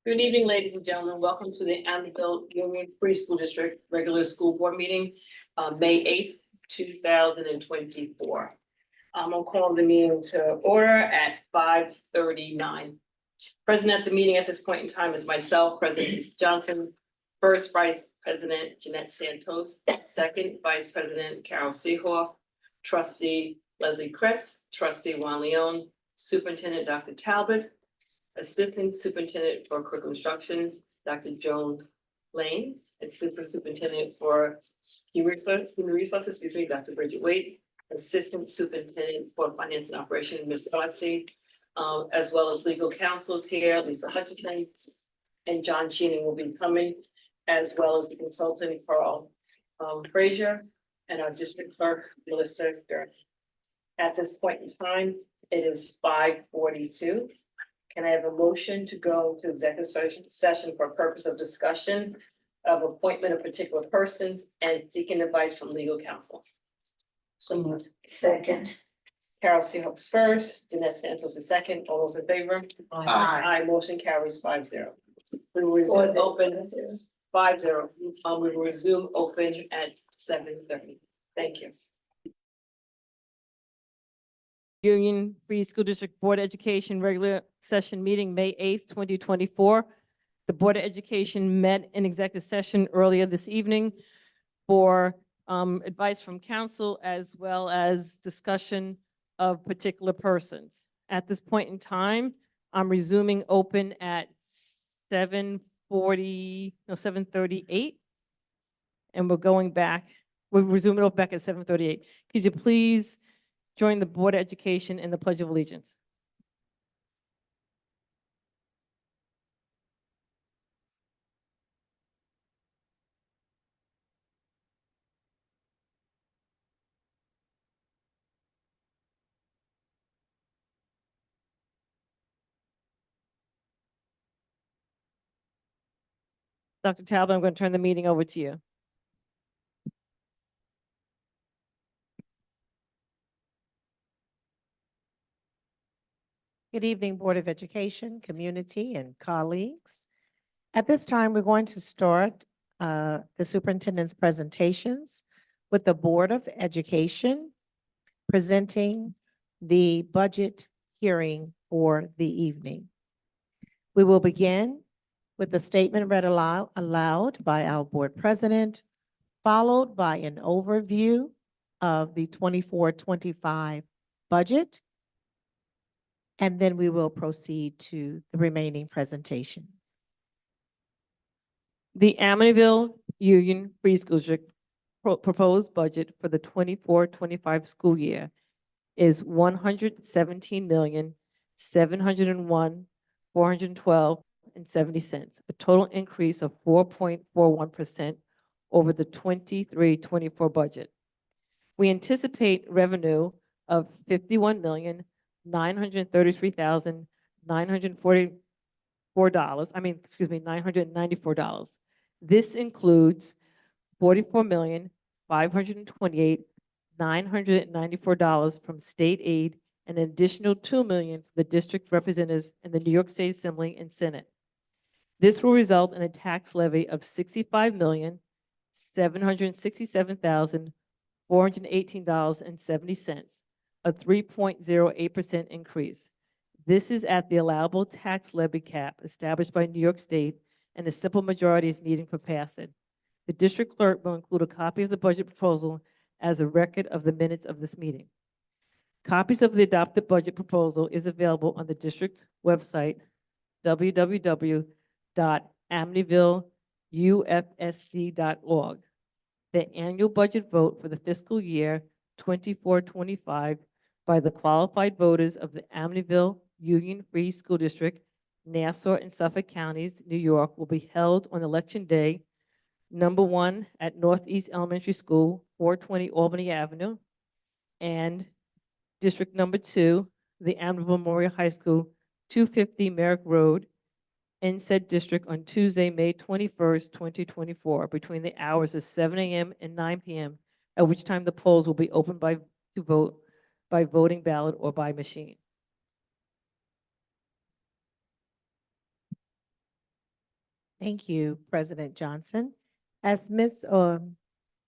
Good evening, ladies and gentlemen. Welcome to the Amityville Union Free School District Regular School Board Meeting, May 8th, 2024. I'm gonna call the meeting to order at 5:39. Present at the meeting at this point in time is myself, President Lisa Johnson, First Vice President Jeanette Santos, Second Vice President Carol Seehoff, Trustee Leslie Kretz, Trustee Juan Leon, Superintendent Dr. Talbot, Assistant Superintendent for Curriculum Instruction, Dr. Joan Lane, Assistant Superintendent for Human Resources, Dr. Bridget Wade, Assistant Superintendent for Finance and Operations, Ms. Botsy, as well as legal counsels here, Lisa Hutchison, and John Sheening will be coming, as well as the consultant Carl Frazier, and our district clerk, Melissa Durn. At this point in time, it is 5:42. Can I have a motion to go to executive session for purpose of discussion of appointment of particular persons and seeking advice from legal counsel? So moved. Second. Carol Seahawks first, Jeanette Santos is second. All those in favor? Aye. Motion carries 5-0. We will resume open 5-0. We will resume open at 7:30. Thank you. Union Free School District Board of Education regular session meeting, May 8th, 2024. The Board of Education met in executive session earlier this evening for advice from counsel as well as discussion of particular persons. At this point in time, I'm resuming open at 7:38. And we're resuming open back at 7:38. Could you please join the Board of Education in the Pledge of Allegiance? Dr. Talbot, I'm going to turn the meeting over to you. Good evening, Board of Education, community, and colleagues. At this time, we're going to start the superintendent's presentations with the Board of Education presenting the budget hearing for the evening. We will begin with the statement read aloud by our board president, followed by an overview of the 24-25 budget. And then we will proceed to the remaining presentation. The Amityville Union Free School District proposed budget for the 24-25 school year is $117,701,412.70, a total increase of 4.41% over the 23-24 budget. We anticipate revenue of $994,994. This includes $44,528,994 from state aid and an additional $2 million for the district representatives in the New York State Assembly and Senate. This will result in a tax levy of $65,767,418.70, a 3.08% increase. This is at the allowable tax levy cap established by New York State, and a simple majority is needed for passage. The district clerk will include a copy of the budget proposal as a record of the minutes of this meeting. Copies of the adopted budget proposal is available on the district website, www.amityvilleufsd.org. The annual budget vote for the fiscal year 24-25 by the qualified voters of the Amityville Union Free School District, Nassau and Suffolk Counties, New York, will be held on Election Day, number 1 at Northeast Elementary School, 420 Albany Avenue, and District number 2, the Amityville Memorial High School, 250 Merrick Road, in said district on Tuesday, May 21st, 2024, between the hours of 7 a.m. and 9 p.m., at which time the polls will be opened to vote by voting ballot or by machine. Thank you, President Johnson. As Ms.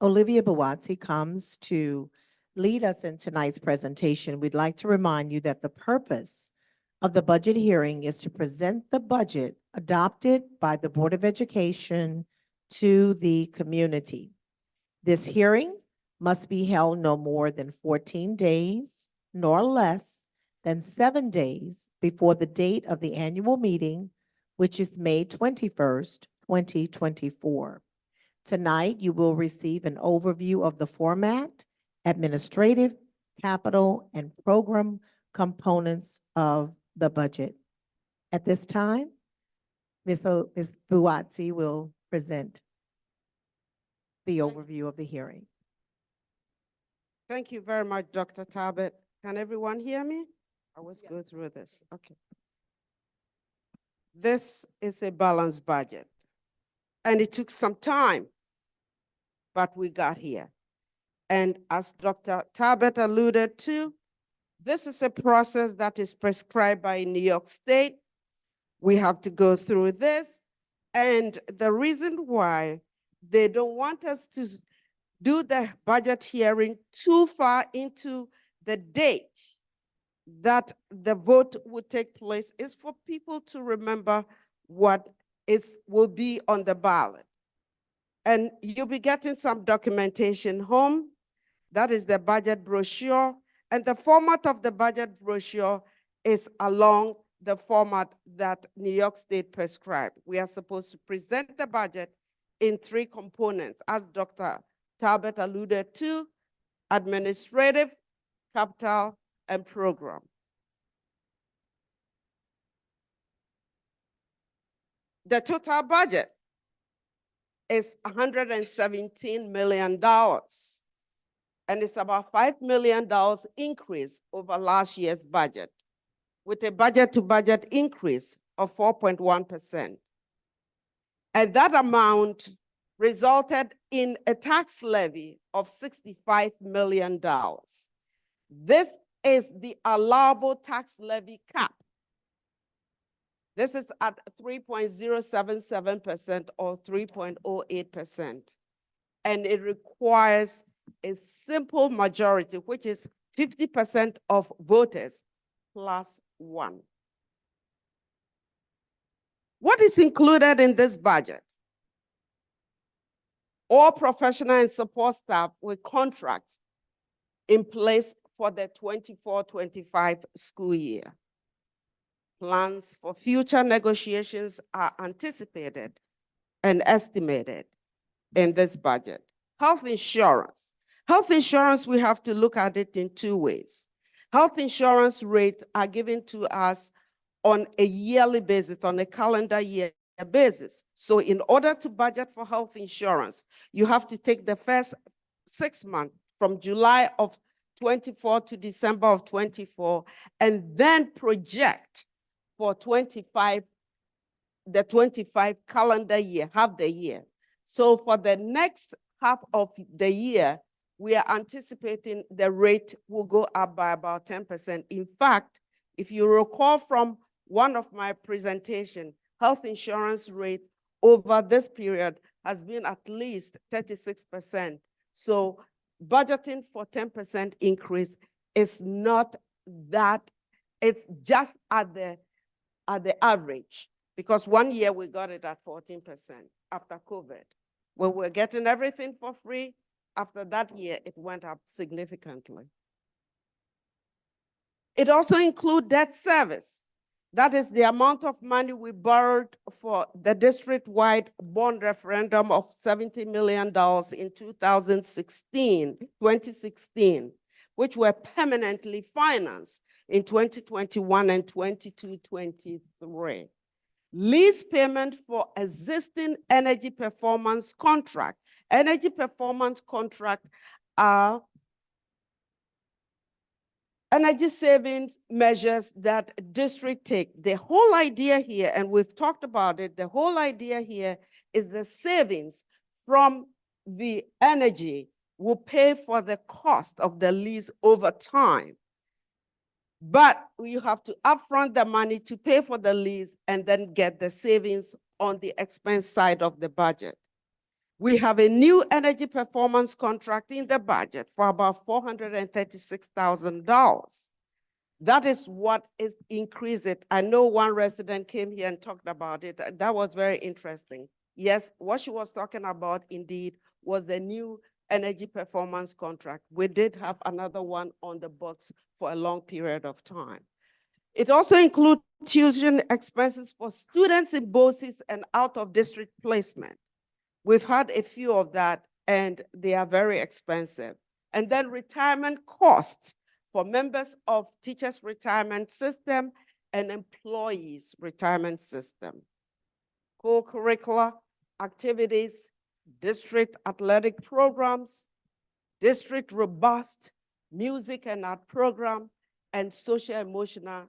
Olivia Bawazzi comes to lead us in tonight's presentation, we'd like to remind you that the purpose of the budget hearing is to present the budget adopted by the Board of Education to the community. This hearing must be held no more than 14 days, nor less than 7 days before the date of the annual meeting, which is May 21st, 2024. Tonight, you will receive an overview of the format, administrative, capital, and program components of the budget. At this time, Ms. Buatsi will present the overview of the hearing. Thank you very much, Dr. Talbot. Can everyone hear me? I always go through this. Okay. This is a balanced budget, and it took some time, but we got here. And as Dr. Talbot alluded to, this is a process that is prescribed by New York State. We have to go through this. And the reason why they don't want us to do the budget hearing too far into the date that the vote would take place is for people to remember what will be on the ballot. And you'll be getting some documentation home. That is the budget brochure. And the format of the budget brochure is along the format that New York State prescribed. We are supposed to present the budget in 3 components, as Dr. Talbot alluded to: administrative, capital, and program. The total budget is $117 million, and it's about $5 million increase over last year's budget, with a budget-to-budget increase of 4.1%. And that amount resulted in a tax levy of $65 million. This is the allowable tax levy cap. This is at 3.077% or 3.08%. And it requires a simple majority, which is 50% of voters plus 1. What is included in this budget? All professional and support staff with contracts in place for the 24-25 school year. Plans for future negotiations are anticipated and estimated in this budget. Health insurance. Health insurance, we have to look at it in 2 ways. Health insurance rates are given to us on a yearly basis, on a calendar year basis. So in order to budget for health insurance, you have to take the first 6 months from July of 24 to December of 24, and then project for the 25 calendar year, half the year. So for the next half of the year, we are anticipating the rate will go up by about 10%. In fact, if you recall from one of my presentations, health insurance rate over this period has been at least 36%. So budgeting for 10% increase is not that, it's just at the average, because 1 year we got it at 14% after COVID. When we're getting everything for free, after that year, it went up significantly. It also includes debt service. That is the amount of money we borrowed for the district-wide bond referendum of $70 million in 2016, which were permanently financed in 2021 and 22-23. Lease payment for existing energy performance contract. Energy performance contract are energy savings measures that district take. The whole idea here, and we've talked about it, the whole idea here is the savings from the energy will pay for the cost of the lease over time. But you have to upfront the money to pay for the lease and then get the savings on the expense side of the budget. We have a new energy performance contract in the budget for about $436,000. That is what is increased it. I know one resident came here and talked about it. That was very interesting. Yes, what she was talking about indeed was the new energy performance contract. We did have another one on the books for a long period of time. It also includes tuition expenses for students in BOCES and out-of-district placement. We've had a few of that, and they are very expensive. And then retirement costs for members of teachers' retirement system and employees' retirement system. Co-curricular activities, district athletic programs, district robust music and art program, and social emotional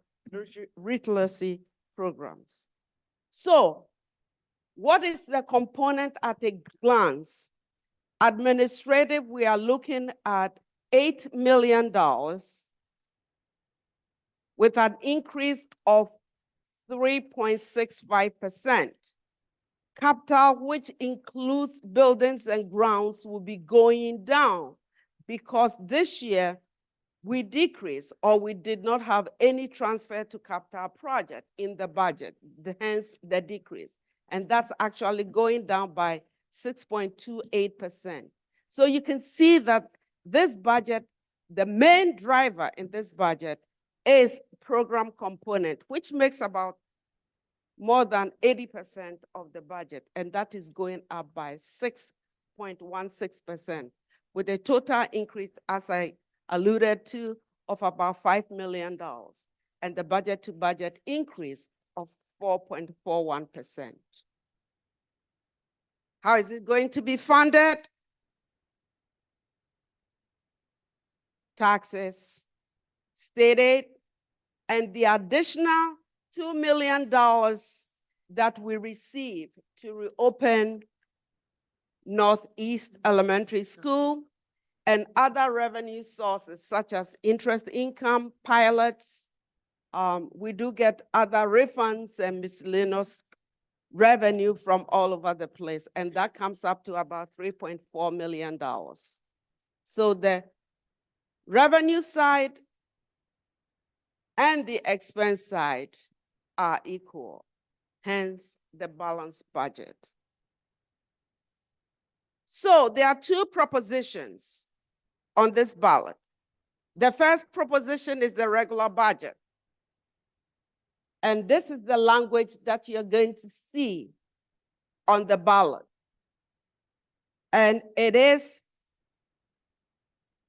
literacy programs. So, what is the component at a glance? Administrative, we are looking at $8 million with an increase of 3.65%. Capital, which includes buildings and grounds, will be going down because this year we decreased or we did not have any transfer to capital project in the budget, hence the decrease. And that's actually going down by 6.28%. So you can see that this budget, the main driver in this budget is program component, which makes about more than 80% of the budget, and that is going up by 6.16%, with a total increase, as I alluded to, of about $5 million, and the budget-to-budget increase of 4.41%. How is it going to be funded? Taxes, state aid, and the additional $2 million that we receive to reopen Northeast Elementary School and other revenue sources such as interest income, pilots. We do get other refunds and miscellaneous revenue from all over the place, and that comes up to about $3.4 million. So the revenue side and the expense side are equal, hence the balanced budget. So there are two propositions on this ballot. The first proposition is the regular budget. And this is the language that you're going to see on the ballot. And it is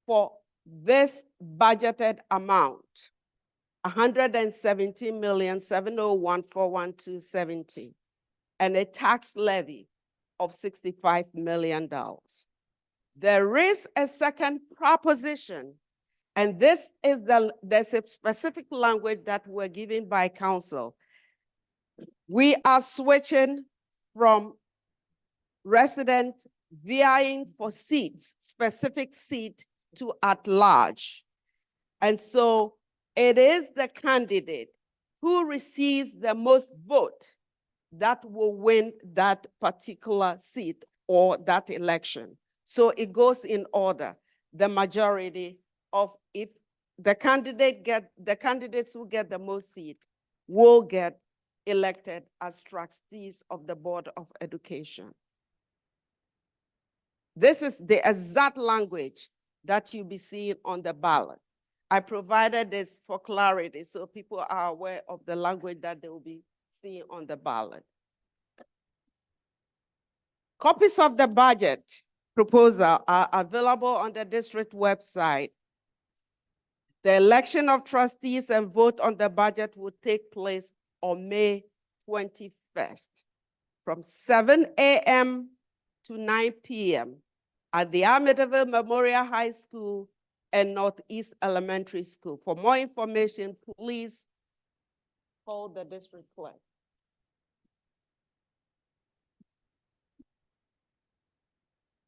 for this budgeted amount, $117,701,412.70, and a tax levy of $65 million. There is a second proposition, and there's a specific language that we're given by council. We are switching from resident vying for seats, specific seat, to at large. And so it is the candidate who receives the most vote that will win that particular seat or that election. So it goes in order. The majority of, if the candidates who get the most seats will get elected as trustees of the Board of Education. This is the exact language that you'll be seeing on the ballot. I provided this for clarity so people are aware of the language that they will be seeing on the ballot. Copies of the budget proposal are available on the district website. The election of trustees and vote on the budget will take place on May 21st from 7 a.m. to 9 p.m. at the Amityville Memorial High School and Northeast Elementary School. For more information, please call the district clerk.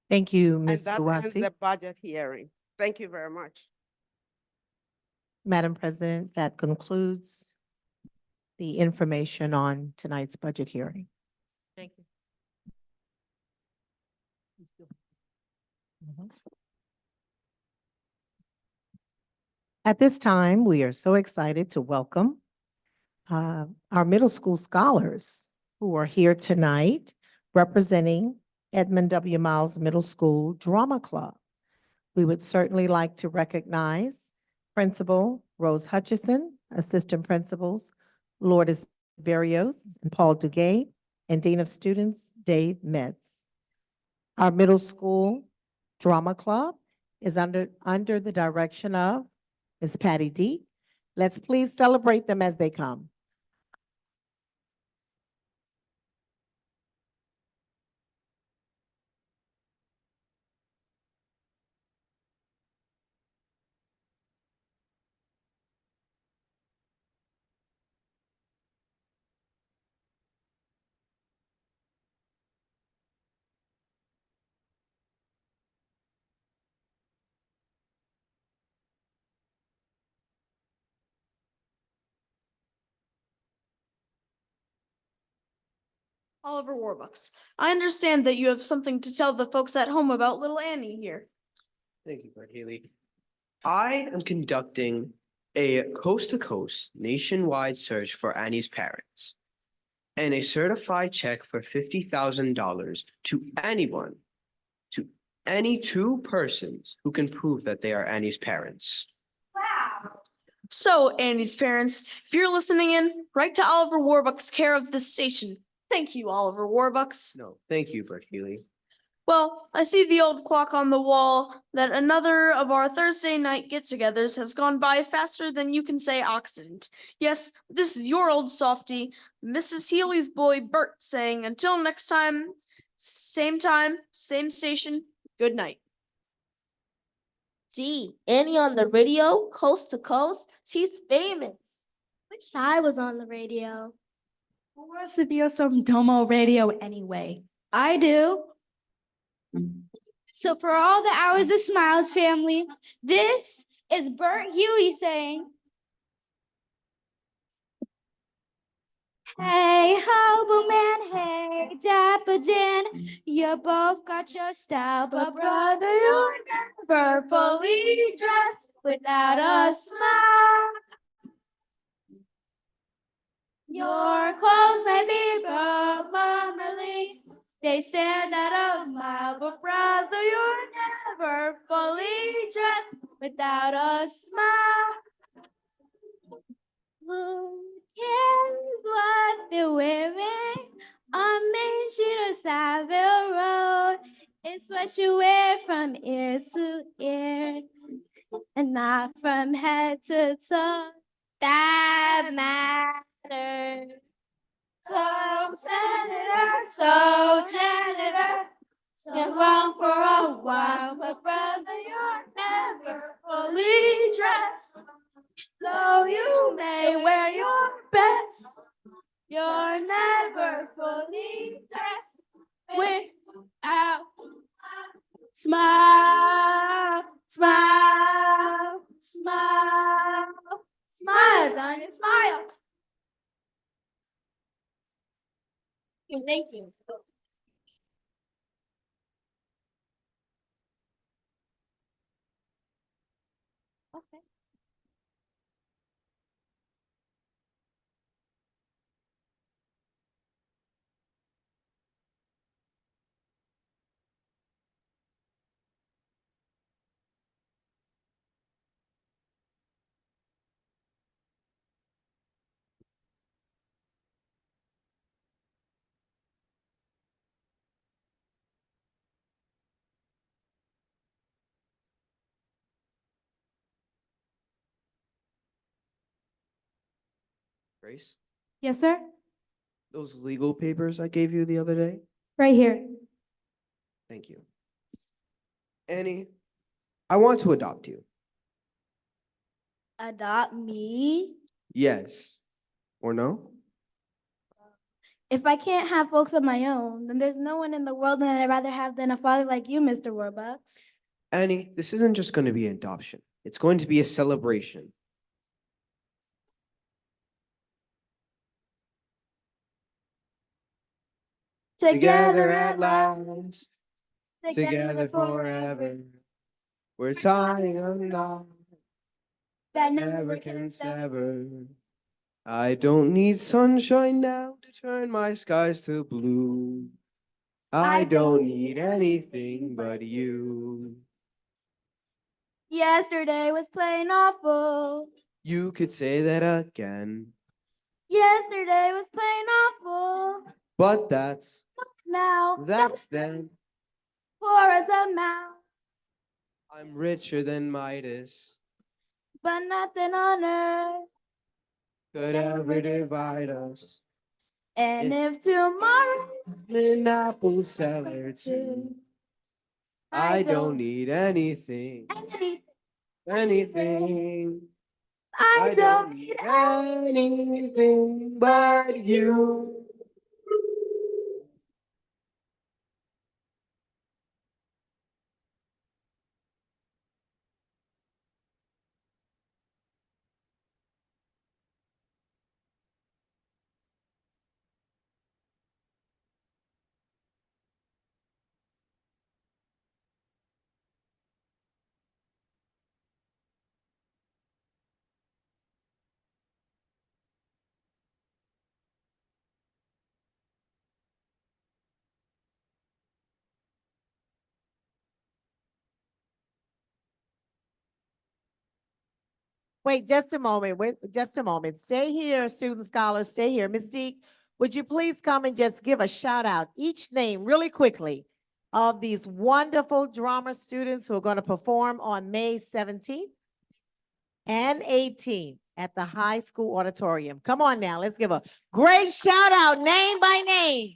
Thank you, And Ms. that ends Buwati. the budget hearing. Thank you very much. Madam President, that concludes the information on tonight's budget hearing. Thank you. At this time, we are so excited to welcome our middle school scholars who are here tonight representing Edmund W. Miles Middle School Drama Club. We would certainly like to recognize Principal Rose Hutchison, Assistant Principals Lourdes Berrios and Paul Duguay, and Dean of Students Dave Metz. Our middle school drama club is under the direction of Ms. Patty D. Let's please celebrate them as they come. Oliver Warbucks, I understand that you have something to tell the folks at home about little Annie here. Thank you, Brett Haley. I am conducting a coast-to-coast nationwide search for Annie's parents and a certified check for $50,000 to anyone, to any two persons who can prove that they are Annie's parents. Wow. So, Annie's parents, if you're listening in, write to Oliver Warbucks, care of this station. Thank you, Oliver Warbucks. No, thank you, Brett Haley. Well, I see the old clock on the wall that another of our Thursday night get-togethers has gone by faster than you can say accident. Yes, this is your old softie, Mrs. Healy's boy Bert, saying until next time, same station, good night. Gee, Annie on the radio, coast to coast, she's famous. Wish I was on the radio. Who wants to be on some domo radio anyway? I do. So for all the hours of smiles, family, this is Bert Huey saying, hey, Hobo Man, hey, Dapper Dan, you both got your style, but brother, you're never fully dressed without a smile. Your clothes may be burnt marmalade, they stand at a mile, but brother, you're never fully dressed without a smile. Who cares what they're wearing on Main Street or Savile Road? It's what you wear from ear to ear and not from head to toe that matters. So senator, so janitor, been wrong for a while, but brother, you're never fully dressed. Though you may wear your best, you're never fully dressed without smile, smile, smile, smile, Donnie, smile. Thank you. Okay. Grace, Yes, sir. those legal papers I gave you the other day? Right here. Thank you. Annie, I want to adopt you. Adopt me? Yes. Or no? If I can't have folks of my own, then there's no one in the world that I'd rather have than a father like you, Mr. Warbucks. Annie, this isn't just going to be an adoption. It's going to be a celebration. together at last, together forever. We're tying a knot that never can sever. I don't need sunshine now to turn my skies to blue. I don't need anything but you. Yesterday was plain awful. You could say that again, Yesterday was plain awful. but that's Now then. poor as a mouse, I'm richer than Midas. but nothing on earth. Could ever divide us. And if tomorrow An apple seller too. I don't need anything, anything, anything. I don't need anything but you. Wait, just a moment, wait, just a moment. Stay here, student scholars, stay here. Ms. Deek, would you please come and just give a shout out, each name really quickly, of these wonderful drama students who are going to perform on May 17th and 18th at the high school auditorium. Come on now, let's give a great shout out, name by name.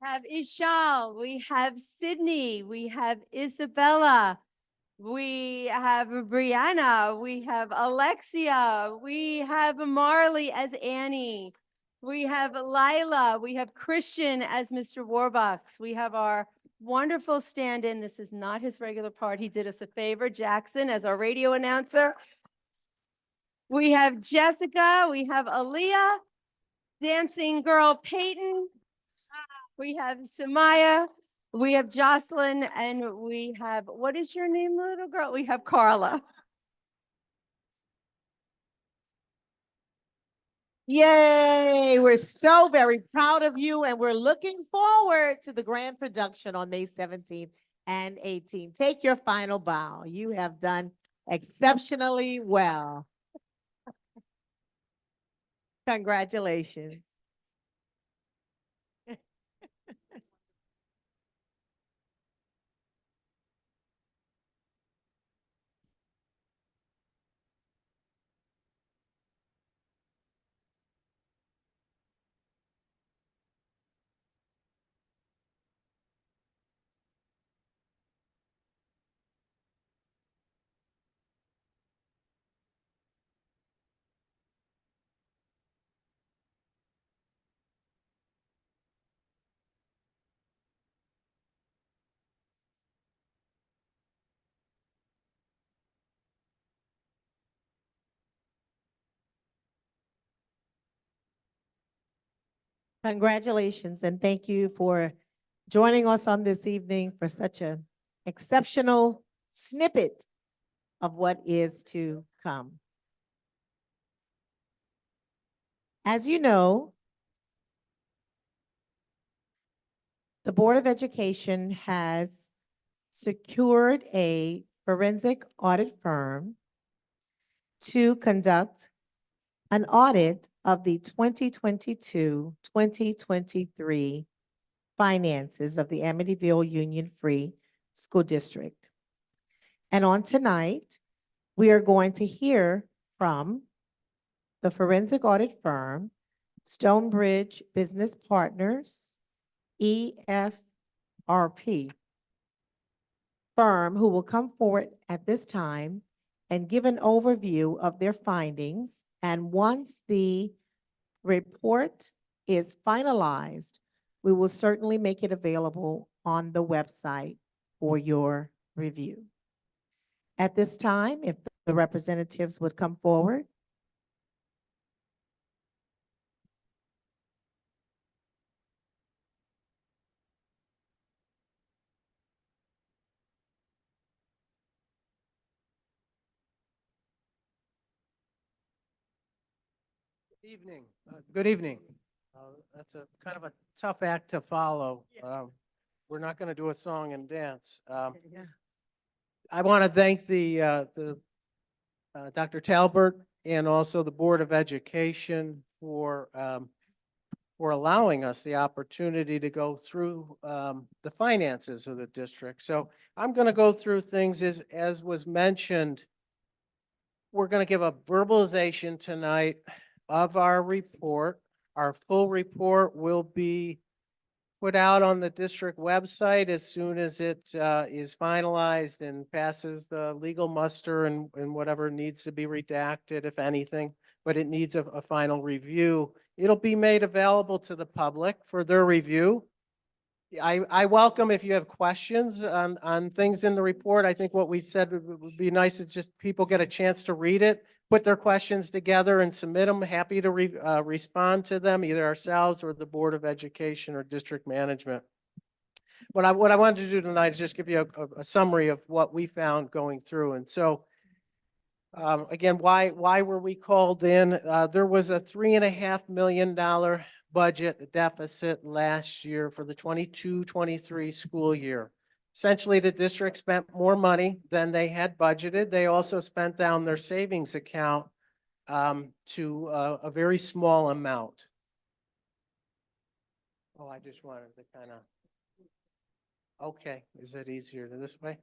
Have Ishal, we have Sydney, we have Isabella, we have Brianna, we have Alexia, we have Marley as Annie, we have Lila, we have Christian as Mr. Warbucks, we have our wonderful stand-in. This is not his regular part. He did us a favor, Jackson as our radio announcer. We have Jessica, we have Aaliyah, dancing girl Peyton, we have Samaya, we have Jocelyn, and we have, what is your name, little girl? We have Carla. Yay, we're so very proud of you and we're looking forward to the grand production on May 17th and 18th. Take your final bow. You have done exceptionally well. Congratulations. Congratulations and thank you for joining us on this evening for such an exceptional snippet of what is to come. As you know, the Board of Education has secured a forensic audit firm to conduct an audit of the 2022-2023 finances of the Amityville Union Free School District. And on tonight, we are going to hear from the forensic audit firm, Stonebridge Business Partners, EFRP firm, who will come forward at this time and give an overview of their findings. And once the report is finalized, we will certainly make it available on the website for your review. At this time, if the representatives would come forward. Evening, good evening. That's a kind of a tough act to follow. We're not going to do a song and dance. I want to thank the Dr. Talbert and also the Board of Education for allowing us the opportunity to go through the finances of the district. So I'm going to go through things as was mentioned. We're going to give a verbalization tonight of our report. Our full report will be put out on the district website as soon as it is finalized and passes the legal muster and whatever needs to be redacted, if anything, but it needs a final review. It'll be made available to the public for their review. I welcome if you have questions on things in the report. I think what we said would be nice is just people get a chance to read it, put their questions together and submit them. Happy to respond to them, either ourselves or the Board of Education or district management. What I wanted to do tonight is just give you a summary of what we found going through. And so, again, why were we called in? There was a $3.5 million budget deficit last year for the 22-23 school year. Essentially, the district spent more money than they had budgeted. They also spent down their savings account to a very small amount. Oh, I just wanted to kind of, okay, is it easier this way?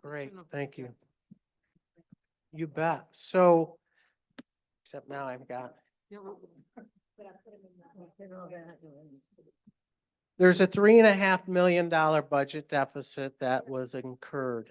Great, thank you. You bet. So, except now I've got. There's a $3.5 million budget deficit that was incurred,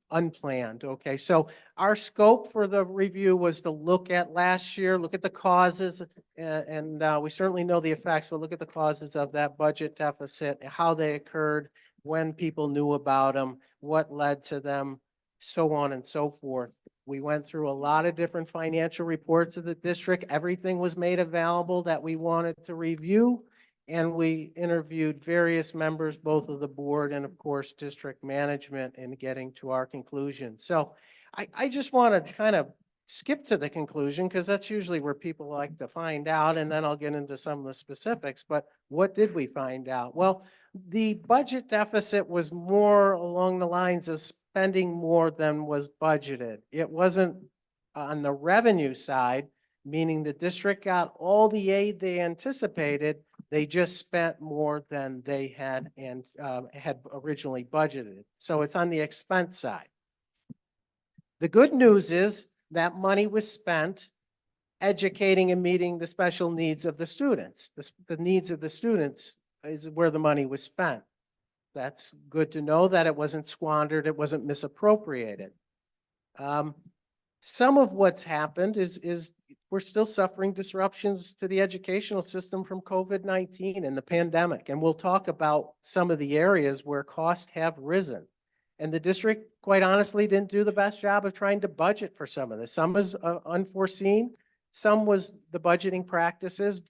unplanned. Okay, so our scope for the review was to look at last year, look at the causes, and we certainly know the effects, but look at the causes of that budget deficit, how they occurred, when people knew about them, what led to them, so on and so forth. We went through a lot of different financial reports of the district. Everything was made available that we wanted to review. And we interviewed various members, both of the board and of course, district management in getting to our conclusion. So I just want to kind of skip to the conclusion because that's usually where people like to find out. And then I'll get into some of the specifics. But what did we find out? Well, the budget deficit was more along the lines of spending more than was budgeted. It wasn't on the revenue side, meaning the district got all the aid they anticipated. They just spent more than they had and had originally budgeted. So it's on the expense side. The good news is that money was spent educating and meeting the special needs of the students. The needs of the students is where the money was spent. That's good to know that it wasn't squandered, it wasn't misappropriated. Some of what's happened is we're still suffering disruptions to the educational system from COVID-19 and the pandemic. And we'll talk about some of the areas where costs have risen. And the district, quite honestly, didn't do the best job of trying to budget for some of this. Some was unforeseen. Some was the budgeting practices.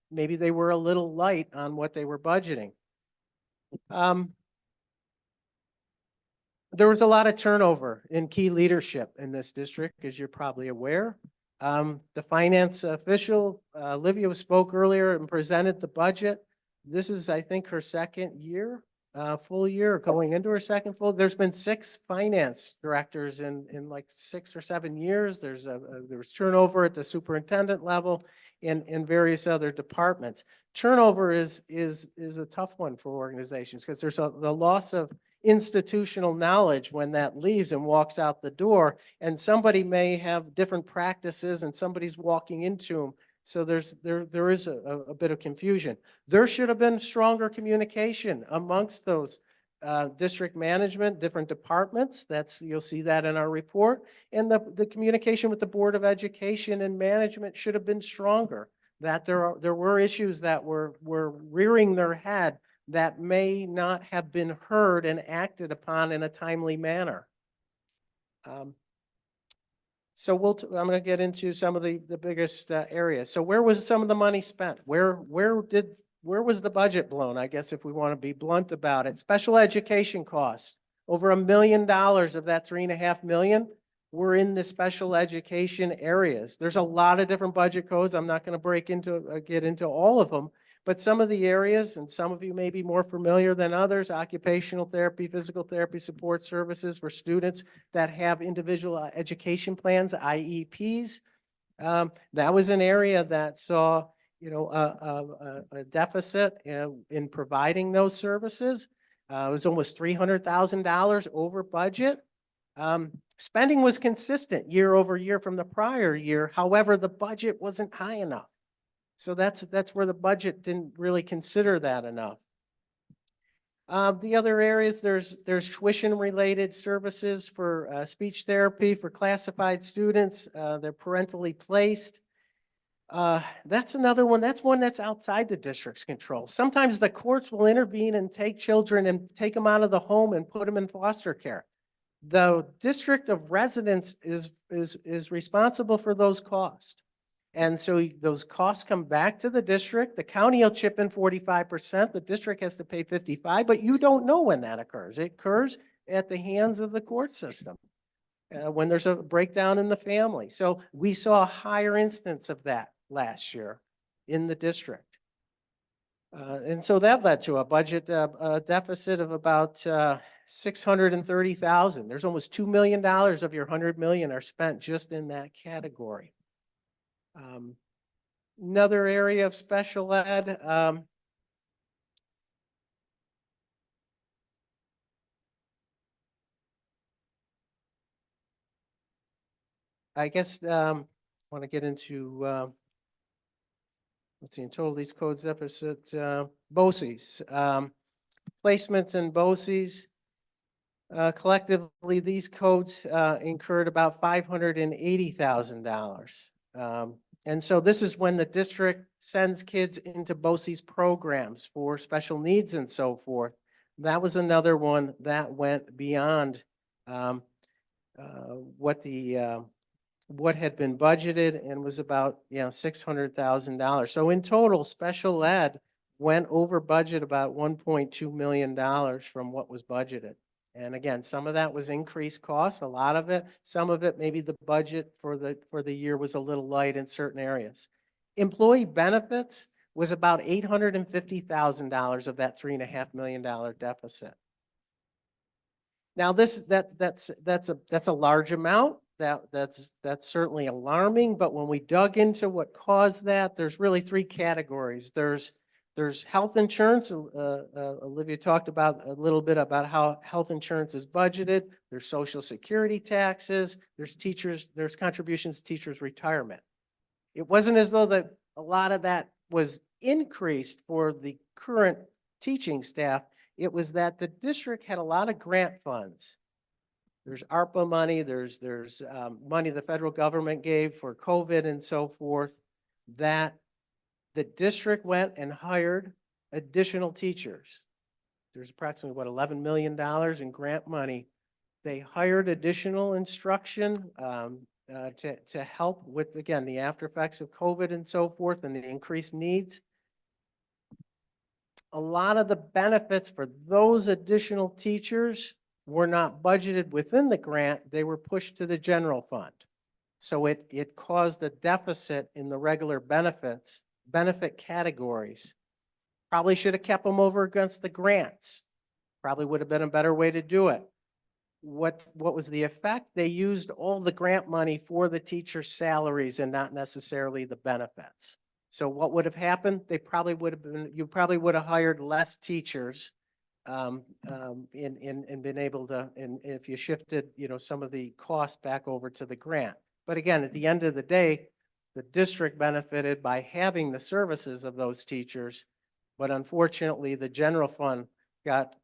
Maybe they were a little light on what they were budgeting. There was a lot of turnover in key leadership in this district, as you're probably aware. The finance official, Olivia, spoke earlier and presented the budget. This is, I think, her second year, full year, going into her second full. There's been 6 finance directors in like 6 or 7 years. There's turnover at the superintendent level in various other departments. Turnover is a tough one for organizations because there's the loss of institutional knowledge when that leaves and walks out the door, and somebody may have different practices and somebody's walking into them. So there is a bit of confusion. There should have been stronger communication amongst those district management, different departments. You'll see that in our report. And the communication with the Board of Education and management should have been stronger. That there were issues that were rearing their head that may not have been heard and acted upon in a timely manner. So I'm going to get into some of the biggest areas. So where was some of the money spent? Where was the budget blown? I guess if we want to be blunt about it. Special education costs, over $1 million of that $3.5 million were in the special education areas. There's a lot of different budget codes. I'm not going to get into all of them, but some of the areas, and some of you may be more familiar than others, occupational therapy, physical therapy support services for students that have individual education plans, IEPs. That was an area that saw, a deficit in providing those services. It was almost $300,000 over budget. Spending was consistent year over year from the prior year. However, the budget wasn't high enough. So that's where the budget didn't really consider that enough. The other areas, there's tuition-related services for speech therapy for classified students. They're parentally placed. That's another one. That's one that's outside the district's control. Sometimes the courts will intervene and take children and take them out of the home and put them in foster care. The district of residence is responsible for those costs. And so those costs come back to the district. The county will chip in 45%. The district has to pay 55%, but you don't know when that occurs. It occurs at the hands of the court system when there's a breakdown in the family. So we saw a higher instance of that last year in the district. And so that led to a budget deficit of about $630,000. There's almost $2 million of your $100 million are spent just in that category. Another area of special ed, I guess want to get into, let's see, in total these codes deficit, BOCES, placements in BOCES. Collectively, these codes incurred about $580,000. And so this is when the district sends kids into BOCES programs for special needs and so forth. That was another one that went beyond what had been budgeted and was about $600,000. So in total, special ed went over budget about $1.2 million from what was budgeted. And again, some of that was increased cost, a lot of it. Some of it, maybe the budget for the year was a little light in certain areas. Employee benefits was about $850,000 of that $3.5 million deficit. Now that's a large amount. That's certainly alarming. But when we dug into what caused that, there's really three categories. There's health insurance. Olivia talked about a little bit about how health insurance is budgeted. There's social security taxes. There's contributions to teachers' retirement. It wasn't as though that a lot of that was increased for the current teaching staff. It was that the district had a lot of grant funds. There's ARPA money. There's money the federal government gave for COVID and so forth, that the district went and hired additional teachers. There's approximately, what, $11 million in grant money. They hired additional instruction to help with, again, the after effects of COVID and so forth and the increased needs. A lot of the benefits for those additional teachers were not budgeted within the grant. They were pushed to the general fund. So it caused a deficit in the regular benefit categories. Probably should have kept them over against the grants. Probably would have been a better way to do it. What was the effect? They used all the grant money for the teacher salaries and not necessarily the benefits. So what would have happened? You probably would have hired less teachers and been able to, and if you shifted, some of the costs back over to the grant. But again, at the end of the day, the district benefited by having the services of those teachers, but unfortunately, the general fund got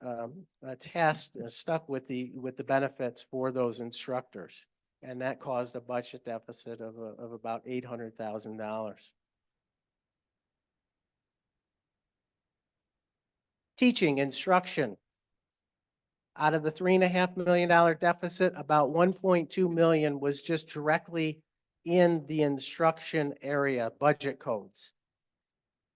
stuck with the benefits for those instructors, and that caused a budget deficit of about $800,000. Teaching, instruction. Out of the $3.5 million deficit, about $1.2 million was just directly in the instruction area budget codes.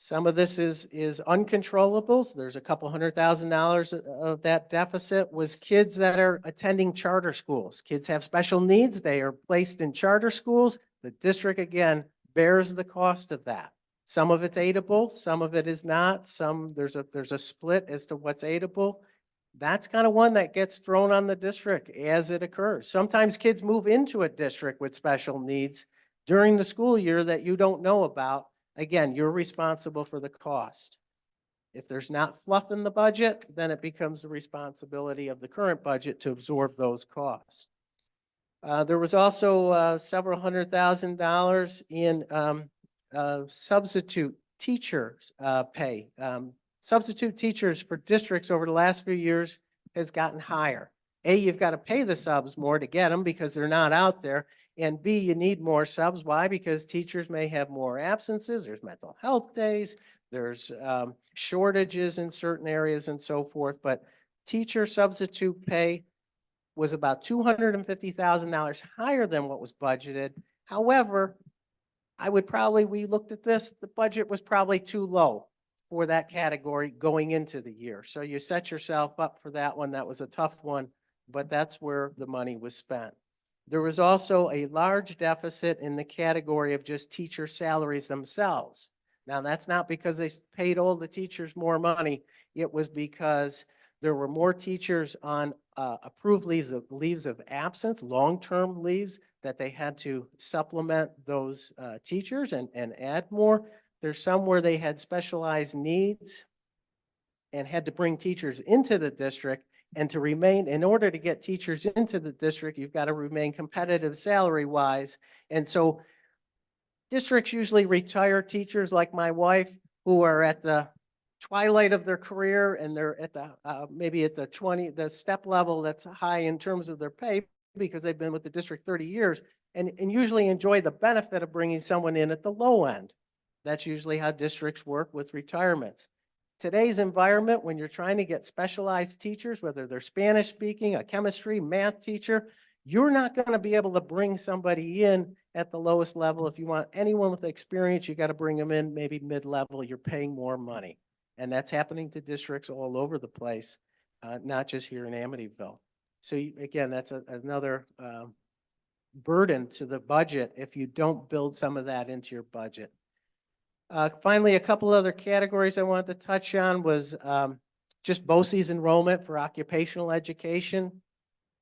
Some of this is uncontrollables. There's a couple $100,000 of that deficit was kids that are attending charter schools. Kids have special needs. They are placed in charter schools. The district, again, bears the cost of that. Some of it's aidable, some of it is not. There's a split as to what's aidable. That's kind of one that gets thrown on the district as it occurs. Sometimes kids move into a district with special needs during the school year that you don't know about. Again, you're responsible for the cost. If there's not fluff in the budget, then it becomes the responsibility of the current budget to absorb those costs. There was also several $100,000 in substitute teachers pay. Substitute teachers for districts over the last few years has gotten higher. A, you've got to pay the subs more to get them because they're not out there. And B, you need more subs. Why? Because teachers may have more absences. There's mental health days. There's shortages in certain areas and so forth. But teacher substitute pay was about $250,000 higher than what was budgeted. However, we looked at this, the budget was probably too low for that category going into the year. So you set yourself up for that one. That was a tough one, but that's where the money was spent. There was also a large deficit in the category of just teacher salaries themselves. Now, that's not because they paid all the teachers more money. It was because there were more teachers on approved leaves of absence, long-term leaves, that they had to supplement those teachers and add more. There's some where they had specialized needs and had to bring teachers into the district. And to remain, in order to get teachers into the district, you've got to remain competitive salary-wise. And so districts usually retire teachers like my wife who are at the twilight of their career and they're at the maybe at the step level that's high in terms of their pay because they've been with the district 30 years and usually enjoy the benefit of bringing someone in at the low end. That's usually how districts work with retirements. Today's environment, when you're trying to get specialized teachers, whether they're Spanish speaking, a chemistry, math teacher, you're not going to be able to bring somebody in at the lowest level. If you want anyone with experience, you got to bring them in maybe mid-level. You're paying more money. And that's happening to districts all over the place, not just here in Amityville. So again, that's another burden to the budget if you don't build some of that into your budget. Finally, a couple other categories I wanted to touch on was just BOCES enrollment for occupational education,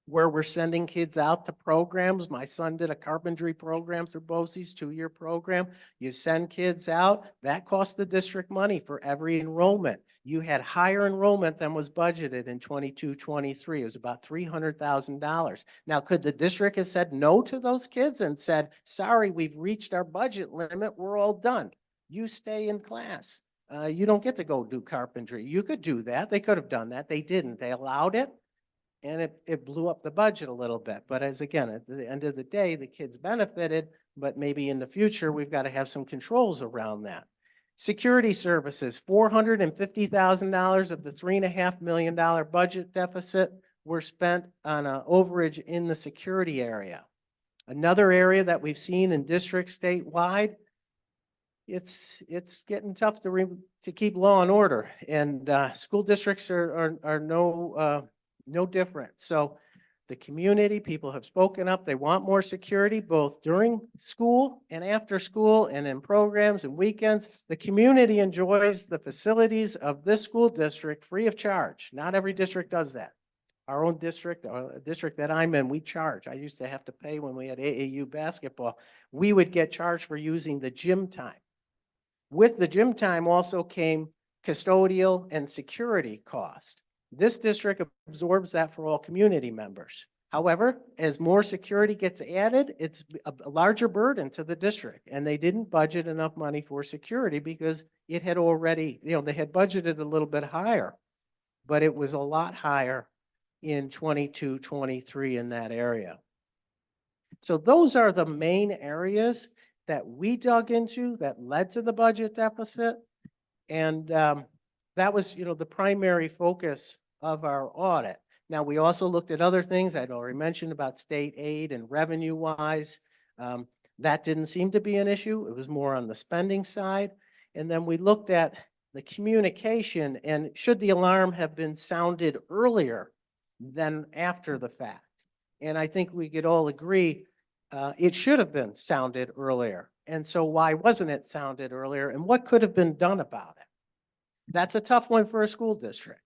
where we're sending kids out to programs. My son did a carpentry program through BOCES, 2-year program. You send kids out, that costs the district money for every enrollment. You had higher enrollment than was budgeted in 22-23. It was about $300,000. Now, could the district have said no to those kids and said, sorry, we've reached our budget limit, we're all done. You stay in class. You don't get to go do carpentry. You could do that. They could have done that. They didn't. They allowed it. And it blew up the budget a little bit. But as again, at the end of the day, the kids benefited, but maybe in the future, we've got to have some controls around that. Security services, $450,000 of the $3.5 million budget deficit were spent on an overage in the security area. Another area that we've seen in districts statewide, it's getting tough to keep law and order, and school districts are no different. So the community, people have spoken up. They want more security, both during school and after school and in programs and weekends. The community enjoys the facilities of this school district free of charge. Not every district does that. Our own district, a district that I'm in, we charge. I used to have to pay when we had AAU basketball. We would get charged for using the gym time. With the gym time also came custodial and security cost. This district absorbs that for all community members. However, as more security gets added, it's a larger burden to the district, and they didn't budget enough money for security because it had already, they had budgeted a little bit higher, but it was a lot higher in 22-23 in that area. So those are the main areas that we dug into that led to the budget deficit. And that was, the primary focus of our audit. Now, we also looked at other things I'd already mentioned about state aid and revenue-wise. That didn't seem to be an issue. It was more on the spending side. And then we looked at the communication and should the alarm have been sounded earlier than after the fact? And I think we could all agree, it should have been sounded earlier. And so why wasn't it sounded earlier and what could have been done about it? That's a tough one for a school district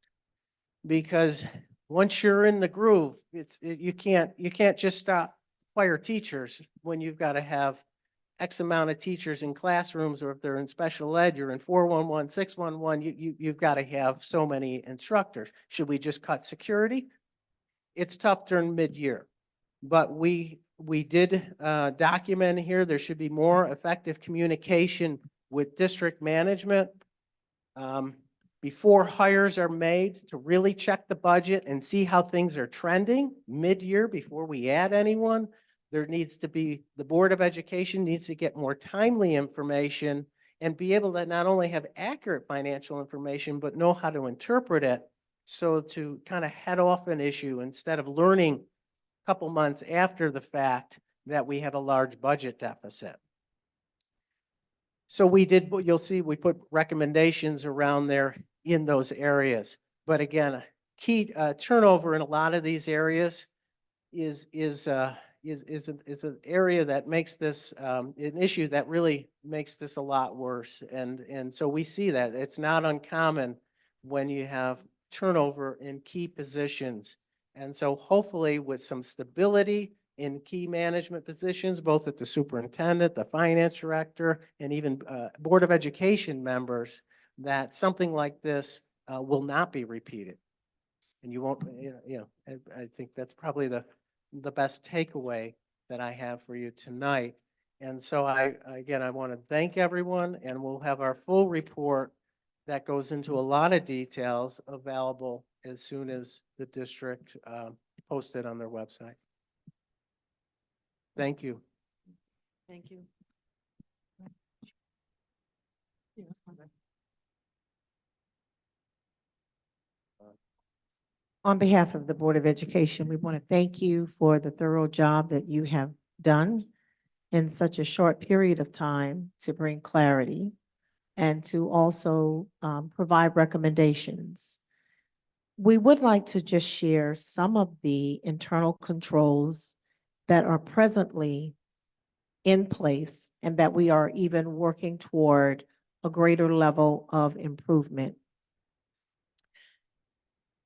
because once you're in the groove, you can't just stop fire teachers when you've got to have X amount of teachers in classrooms, or if they're in special ed, you're in 411, 611, you've got to have so many instructors. Should we just cut security? It's tough during mid-year, but we did document here, there should be more effective communication with district management before hires are made to really check the budget and see how things are trending mid-year before we add anyone. There needs to be, the Board of Education needs to get more timely information and be able to not only have accurate financial information, but know how to interpret it so to kind of head off an issue instead of learning a couple months after the fact that we have a large budget deficit. So we did, you'll see, we put recommendations around there in those areas. But again, key turnover in a lot of these areas is an area that makes this an issue that really makes this a lot worse. And so we see that it's not uncommon when you have turnover in key positions. And so hopefully with some stability in key management positions, both at the superintendent, the finance director, and even Board of Education members, that something like this will not be repeated. And you won't, I think that's probably the best takeaway that I have for you tonight. And so again, I want to thank everyone, and we'll have our full report that goes into a lot of details available as soon as the district posts it on their website. Thank you. Thank you. On behalf of the Board of Education, we want to thank you for the thorough job that you have done in such a short period of time to bring clarity and to also provide recommendations. We would like to just share some of the internal controls that are presently in place and that we are even working toward a greater level of improvement.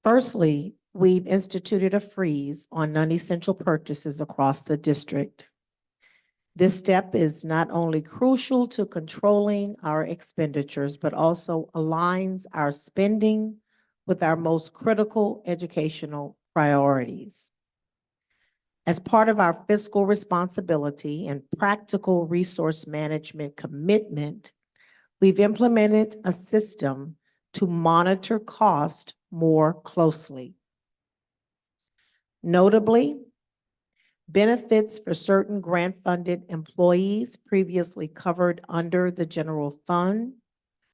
Firstly, we've instituted a freeze on non-essential purchases across the district. This step is not only crucial to controlling our expenditures, but also aligns our spending with our most critical educational priorities. As part of our fiscal responsibility and practical resource management commitment, we've implemented a system to monitor cost more closely. Notably, benefits for certain grant-funded employees previously covered under the general fund,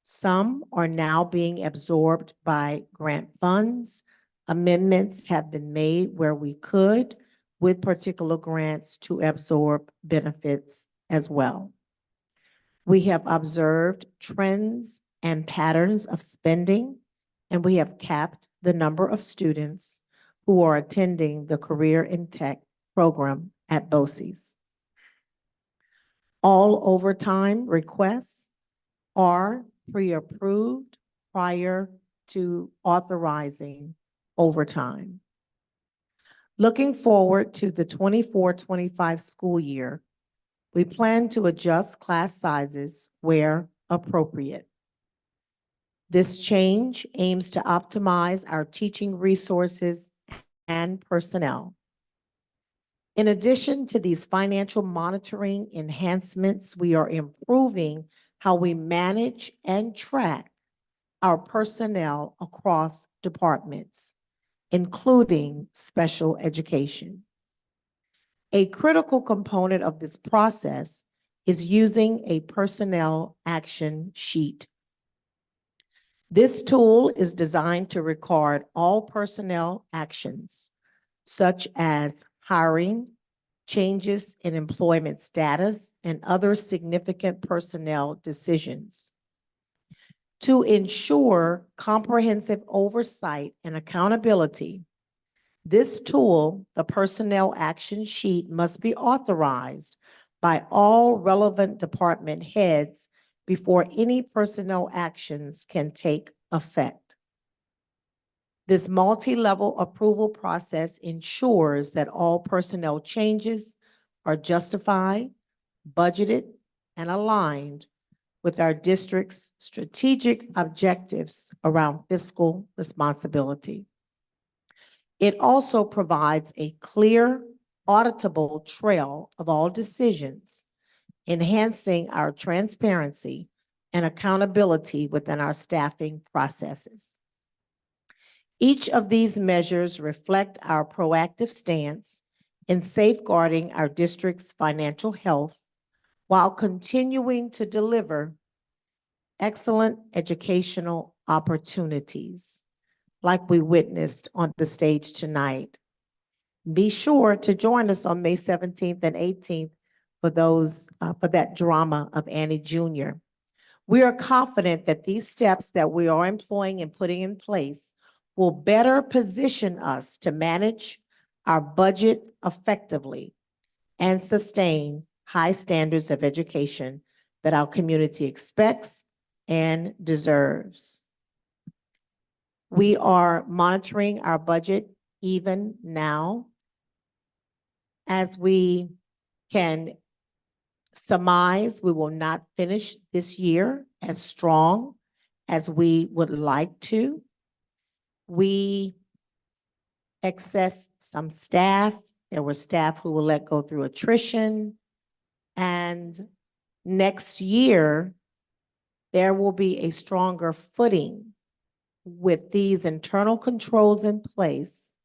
some are now being absorbed by grant funds. Amendments have been made where we could with particular grants to absorb benefits as well. We have observed trends and patterns of spending, and we have capped the number of students who are attending the Career in Tech program at BOCES. All overtime requests are pre-approved prior to authorizing overtime. Looking forward to the 24-25 school year, we plan to adjust class sizes where appropriate. This change aims to optimize our teaching resources and personnel. In addition to these financial monitoring enhancements, we are improving how we manage and track our personnel across departments, including special education. A critical component of this process is using a personnel action sheet. This tool is designed to record all personnel actions, such as hiring, changes in employment status, and other significant personnel decisions. To ensure comprehensive oversight and accountability, this tool, the Personnel Action Sheet, must be authorized by all relevant department heads before any personnel actions can take effect. This multi-level approval process ensures that all personnel changes are justified, budgeted, and aligned with our district's strategic objectives around fiscal responsibility. It also provides a clear, auditable trail of all decisions, enhancing our transparency and accountability within our staffing processes. Each of these measures reflect our proactive stance in safeguarding our district's financial health while continuing to deliver excellent educational opportunities like we witnessed on the stage tonight. Be sure to join us on May 17th and 18th for that drama of Annie Jr. We are confident that these steps that we are employing and putting in place will better position us to manage our budget effectively and sustain high standards of education that our community expects and deserves. We are monitoring our budget even now. As we can surmise, we will not finish this year as strong as we would like to. We accessed some staff. There were staff who were let go through attrition. And next year, there will be a stronger footing with these internal controls in place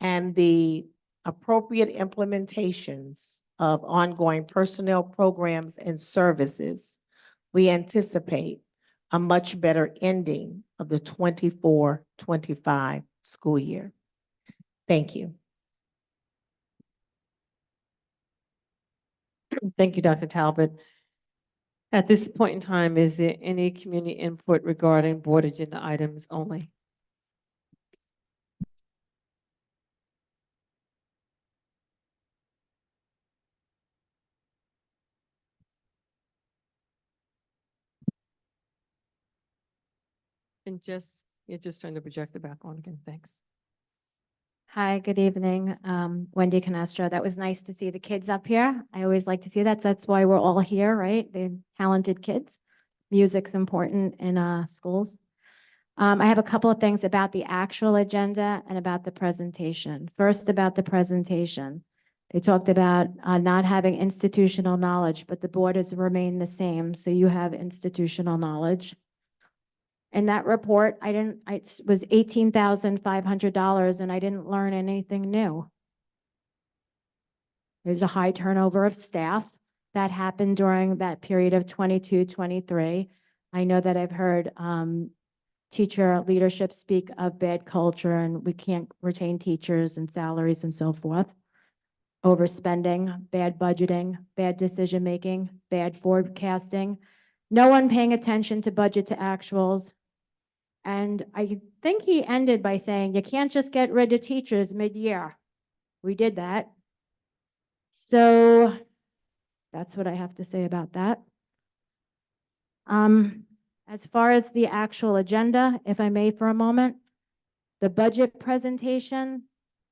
and the appropriate implementations of ongoing personnel programs and services. We anticipate a much better ending of the 24-25 school year. Thank you. Thank you, Dr. Talbot. At this point in time, is there any community input regarding board agenda items only? And you're just trying to project it back on again. Thanks. Hi, good evening. Wendy Canestro. That was nice to see the kids up here. I always like to see that. So that's why we're all here, right? They're talented kids. Music's important in schools. I have a couple of things about the actual agenda and about the presentation. First, about the presentation. They talked about not having institutional knowledge, but the board has remained the same. So you have institutional knowledge. In that report, it was $18,500 and I didn't learn anything new. There's a high turnover of staff that happened during that period of 22-23. I know that I've heard teacher leadership speak of bad culture and we can't retain teachers and salaries and so forth. Overspending, bad budgeting, bad decision-making, bad forecasting, no one paying attention to budget to actuals. And I think he ended by saying, you can't just get rid of teachers mid-year. We did that. So that's what I have to say about that. As far as the actual agenda, if I may for a moment, the budget presentation,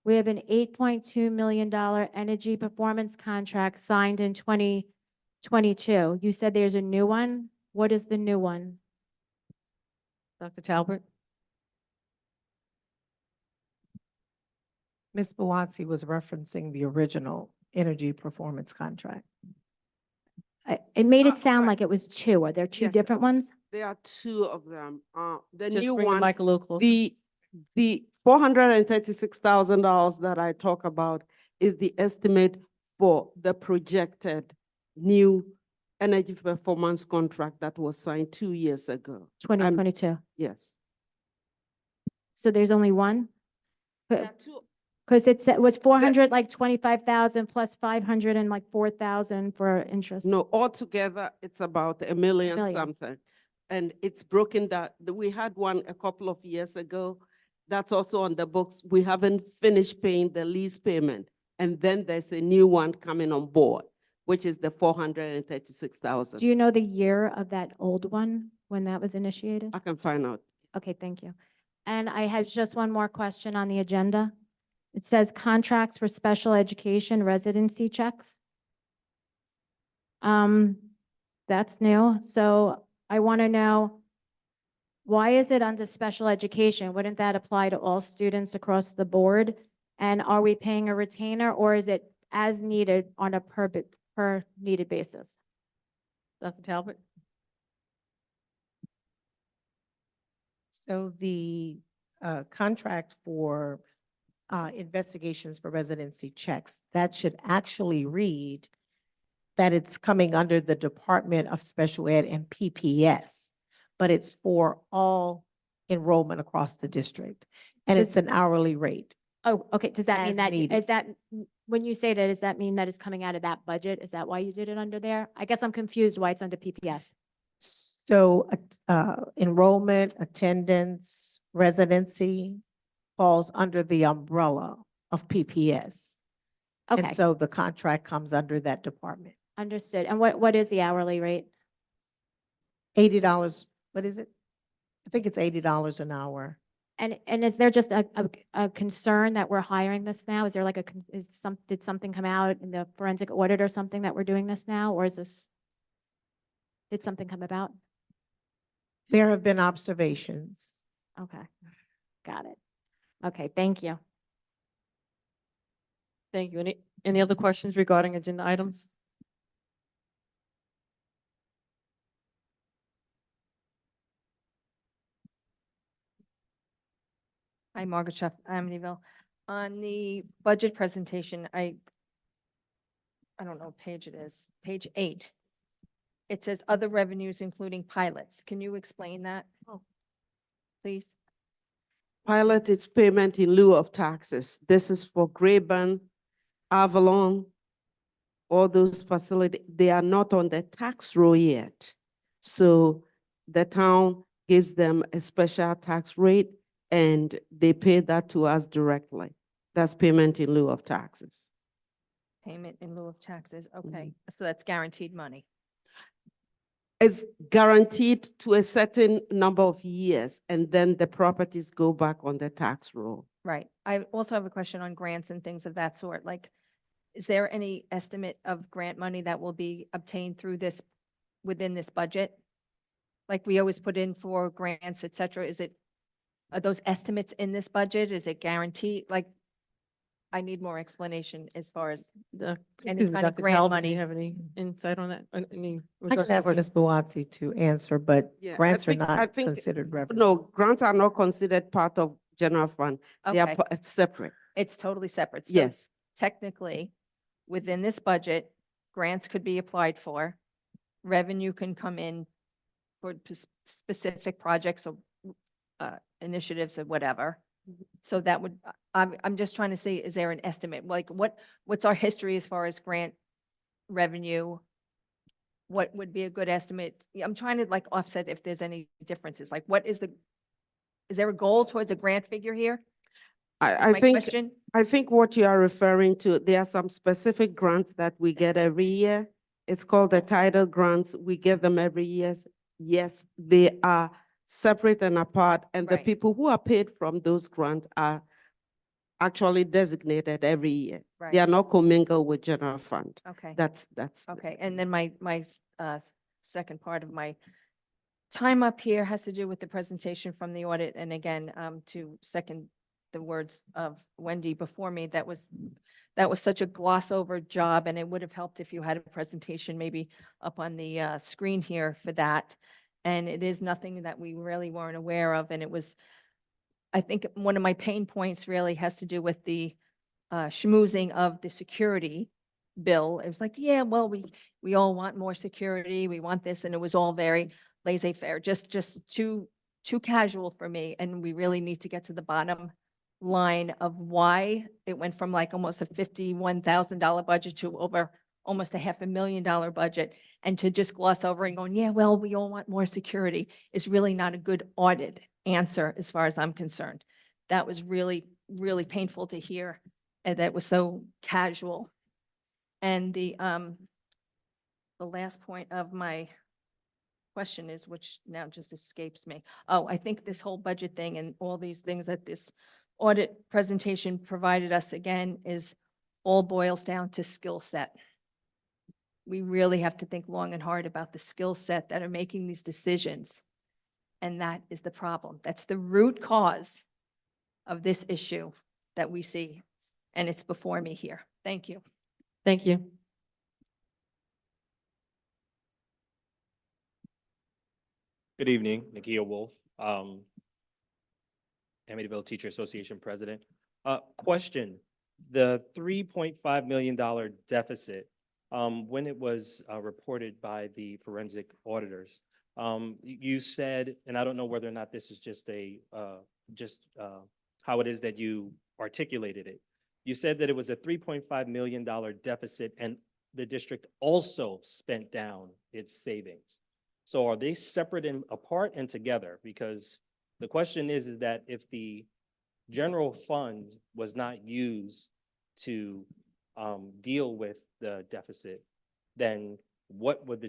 we have an $8.2 million energy performance contract signed in 2022. You said there's a new one. What is the new one? Dr. Talbot? Ms. Bawansi was referencing the original energy performance contract. It made it sound like it was two. Are there two Yes. different ones? There are two of them. The Just new bring your one, mic a little closer. the $436,000 that I talk about is the estimate for the projected new energy performance contract that was signed 2 years ago. 2022. Yes. So there's only one? There are two. Because it was 400, like 25,000 plus 500 and like 4,000 for interest. No, altogether, it's about $1 million Million. something. and it's broken down. We had one a couple of years ago. That's also on the books. We haven't finished paying the lease payment. And then there's a new one coming on board, which is the 436,000. Do you know the year of that old one, when that was initiated? I can find out. Okay, thank you. And I have just one more question on the agenda. It says contracts for special education residency checks. That's new. So I want to know, why is it under special education? Wouldn't that apply to all students across the board? And are we paying a retainer, or is it as needed on a per needed basis? Dr. Talbot? So the contract for investigations for residency checks, that should actually read that it's coming under the Department of Special Ed and PPS, but it's for all enrollment across the district. And it's an hourly rate. Oh, okay. Does that mean As that, needed. is that, when you say that, does that mean that it's coming out of that budget? Is that why you did it under there? I guess I'm confused why it's under PPS. So enrollment, attendance, residency falls under the umbrella of PPS. Okay, And so the contract comes under that department. understood. And what is the hourly rate? $80, what is it? I think it's $80 an hour. And is there just a concern that we're hiring this now? Is there like did something come out in the forensic audit or something that we're doing this now? Or did something come about? There have been observations. Okay, got it. Okay, thank you. Thank you. Any other questions regarding agenda items? Hi, Margaret Schaff, Amityville. On the budget presentation, I don't know what page it is, page 8. It says other revenues including pilots. Can you explain that? Please. Pilot, it's payment in lieu of taxes. This is for Grayburn, Avalon, all those facilities. They are not on the tax roll yet. So the town gives them a special tax rate and they pay that to us directly. That's payment in lieu of taxes. Payment in lieu of taxes. Okay, so that's guaranteed money. It's guaranteed to a certain number of years, and then the properties go back on the tax roll. Right. I also have a question on grants and things of that sort. Like, is there any estimate of grant money that will be obtained through this, within this budget? Like we always put in for grants, et cetera. Are those estimates in this budget? Is it guaranteed? Like, I need more explanation as far as any kind of Dr. grant Talbot, money. do you have any insight on that? Any I regards can to ask what- Ms. Buatsi to answer, but Yeah, grants are I not think- considered revenue. No, grants are not considered part of general fund. They are Okay, separate. it's totally separate. So Yes. technically, within this budget, grants could be applied for. Revenue can come in for specific projects or initiatives or whatever. So that would, I'm just trying to see, is there an estimate? Like what's our history as far as grant revenue? What would be a good estimate? I'm trying to like offset if there's any differences. Like is there a goal towards a grant figure here? I My think question? I think what you are referring to, there are some specific grants that we get every year. It's called the title grants. We get them every year. Yes, they are separate and apart, and the Right. people who are paid from those grants are actually designated every year. They Right. are not commingled with general fund. Okay. That's. Okay, and then my second part of my time up here has to do with the presentation from the audit, and again, to second the words of Wendy before me, that was such a gloss over job, and it would have helped if you had a presentation maybe up on the screen here for that. And it is nothing that we really weren't aware of, and it was, I think one of my pain points really has to do with the schmoozing of the security bill. It was like, yeah, well, we all want more security, we want this, and it was all very laissez-faire, just too casual for me. And we really need to get to the bottom line of why it went from like almost a $51,000 budget to over almost a $500,000 budget, and to just gloss over and going, yeah, well, we all want more security is really not a good audit answer as far as I'm concerned. That was really, really painful to hear, and that was so casual. And the last point of my question is, which now just escapes me. Oh, I think this whole budget thing and all these things that this audit presentation provided us again is all boils down to skill set. We really have to think long and hard about the skill set that are making these decisions. And that is the problem. That's the root cause of this issue that we see. And it's before me here. Thank you. Thank you. Good evening, Nakia Wolf, Amityville Teacher Association President. Question, the $3.5 million deficit, when it was reported by the forensic auditors, you said, and I don't know whether or not this is just how it is that you articulated it. You said that it was a $3.5 million deficit and the district also spent down its savings. So are they separate and apart and together? Because the question is that if the general fund was not used to deal with the deficit, then what was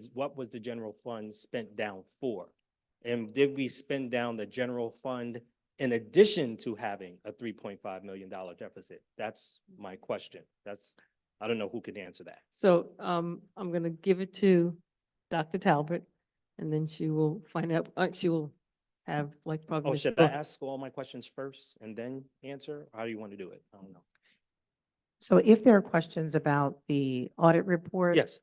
the general fund spent down for? And did we spend down the general fund in addition to having a $3.5 million deficit? That's my question. I don't know who can answer that. So I'm going to give it to Dr. Talbot, and then she will find out, she will have like probably. Oh, Ms. should I Brooke. ask all my questions first and then answer? Or how do you want to do it? I don't know. So if there are questions about the audit report. Yes.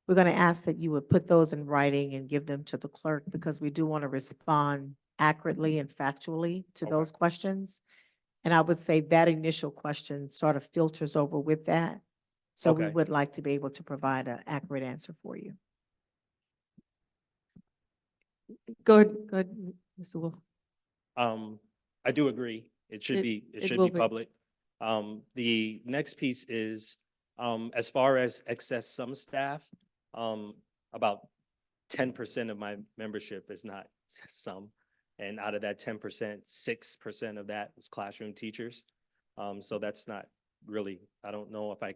We're going to ask that you would put those in writing and give them to the clerk because we do want to respond accurately and factually to Okay. those questions. And I would say that initial question sort of filters over with that. So we Okay. would like to be able to provide an accurate answer for you. Go ahead, Mr. Wolf. I do agree. It should It be will be. public. The next piece is, as far as excess some staff, about 10% of my membership is not some. And out of that 10%, 6% of that is classroom teachers. So that's not really, I don't know if I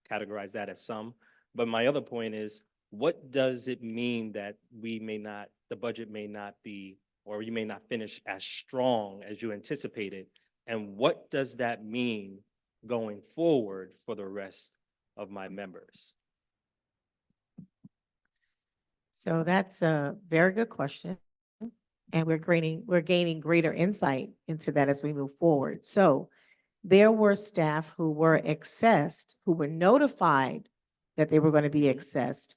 categorize that as some. But my other point is, what does it mean that the budget may not be, or you may not finish as strong as you anticipated? And what does that mean going forward for the rest of my members? So that's a very good question. And we're gaining greater insight into that as we move forward. So there were staff who were accessed, who were notified that they were going to be accessed,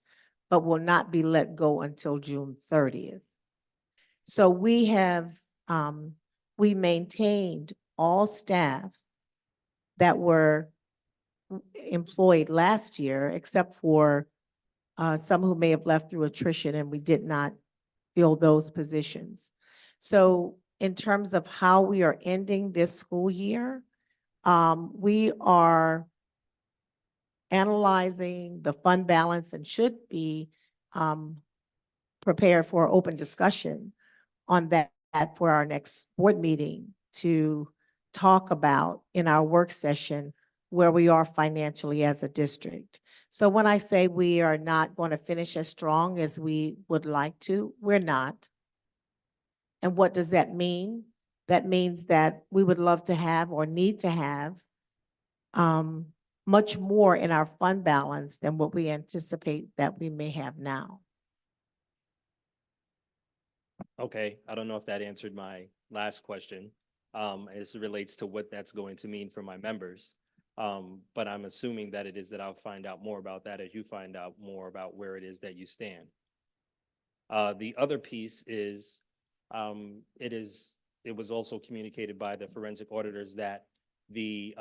but will not be let go until June 30th. So we have, we maintained all staff that were employed last year, except for some who may have left through attrition, and we did not fill those positions. So in terms of how we are ending this school year, we are analyzing the fund balance and should be prepared for open discussion on that for our next board meeting to talk about in our work session where we are financially as a district. So when I say we are not going to finish as strong as we would like to, we're not. And what does that mean? That means that we would love to have or need to have much more in our fund balance than what we anticipate that we may have now. Okay, I don't know if that answered my last question, as it relates to what that's going to mean for my members. But I'm assuming that it is that I'll find out more about that as you find out more about where it is that you stand. The other piece is, it was also communicated by the forensic auditors that the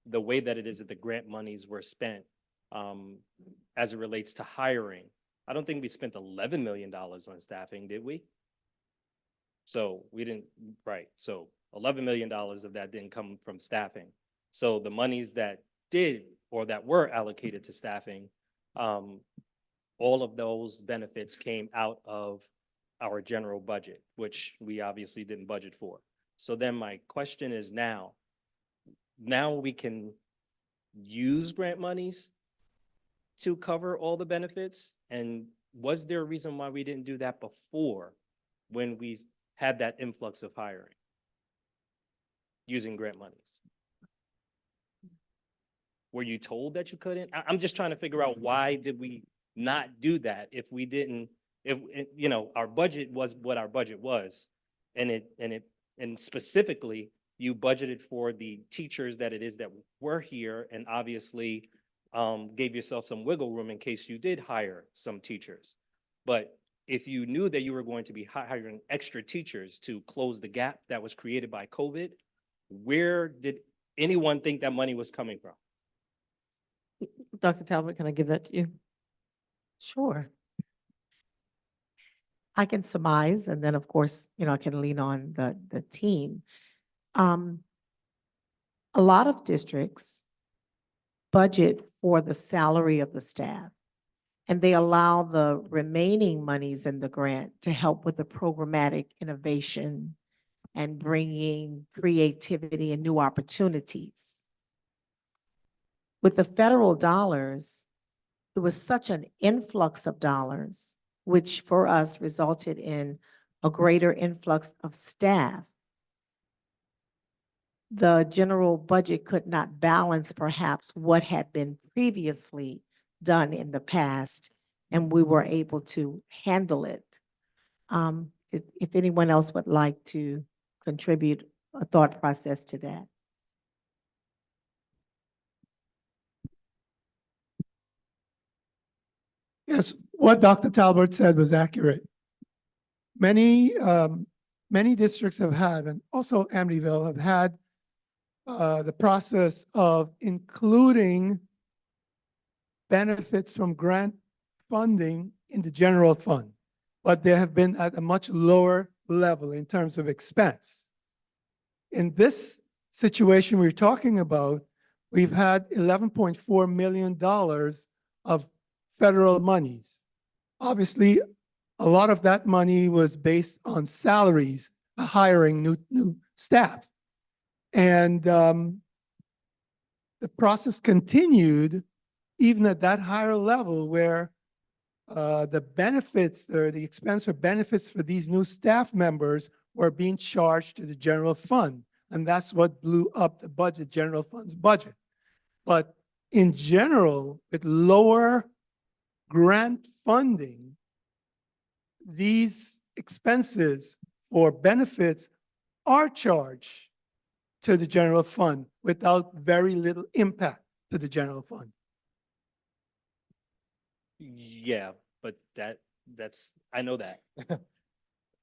way that it is that the grant monies were spent, as it relates to hiring, I don't think we spent $11 million on staffing, did we? So we didn't, right, so $11 million of that didn't come from staffing. So the monies that did, or that were allocated to staffing, all of those benefits came out of our general budget, which we obviously didn't budget for. So then my question is now we can use grant monies to cover all the benefits? And was there a reason why we didn't do that before, when we had that influx of hiring using grant monies? Were you told that you couldn't? I'm just trying to figure out, why did we not do that if we didn't, you know, our budget was what our budget was. And specifically, you budgeted for the teachers that it is that were here, and obviously gave yourself some wiggle room in case you did hire some teachers. But if you knew that you were going to be hiring extra teachers to close the gap that was created by COVID, where did anyone think that money was coming from? Dr. Talbot, can I give that to you? Sure. I can surmise, and then of course, I can lean on the team. A lot of districts budget for the salary of the staff, and they allow the remaining monies in the grant to help with the programmatic innovation and bringing creativity and new opportunities. With the federal dollars, there was such an influx of dollars, which for us resulted in a greater influx of staff. The general budget could not balance perhaps what had been previously done in the past, and we were able to handle it. If anyone else would like to contribute a thought process to that. Yes, what Dr. Talbot said was accurate. Many districts have had, and also Amityville have had, the process of including benefits from grant funding in the general fund, but they have been at a much lower level in terms of expense. In this situation we're talking about, we've had $11.4 million of federal monies. Obviously, a lot of that money was based on salaries, hiring new staff. And the process continued even at that higher level, where the benefits or the expense or benefits for these new staff members were being charged to the general fund. And that's what blew up the budget, general fund's budget. But in general, with lower grant funding, these expenses for benefits are charged to the general fund without very little impact to the general fund. Yeah, but that's, I know that.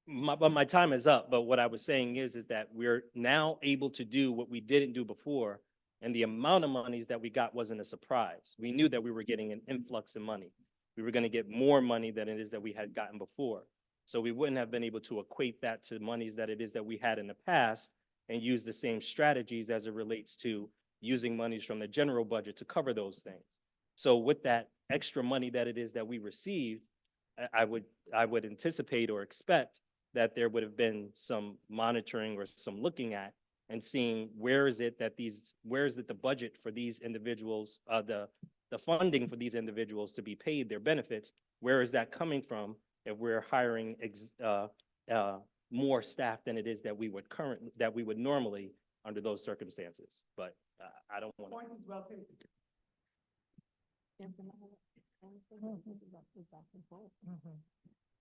But my time is up. But what I was saying is that we're now able to do what we didn't do before. And the amount of monies that we got wasn't a surprise. We knew that we were getting an influx of money. We were going to get more money than it is that we had gotten before. So we wouldn't have been able to equate that to monies that it is that we had in the past and use the same strategies as it relates to using monies from the general budget to cover those things. So with that extra money that it is that we received, I would anticipate or expect that there would have been some monitoring or some looking at and seeing where is it the budget for these individuals, the funding for these individuals to be paid their benefits, where is that coming from if we're hiring more staff than it is that we would normally under those circumstances. But I don't want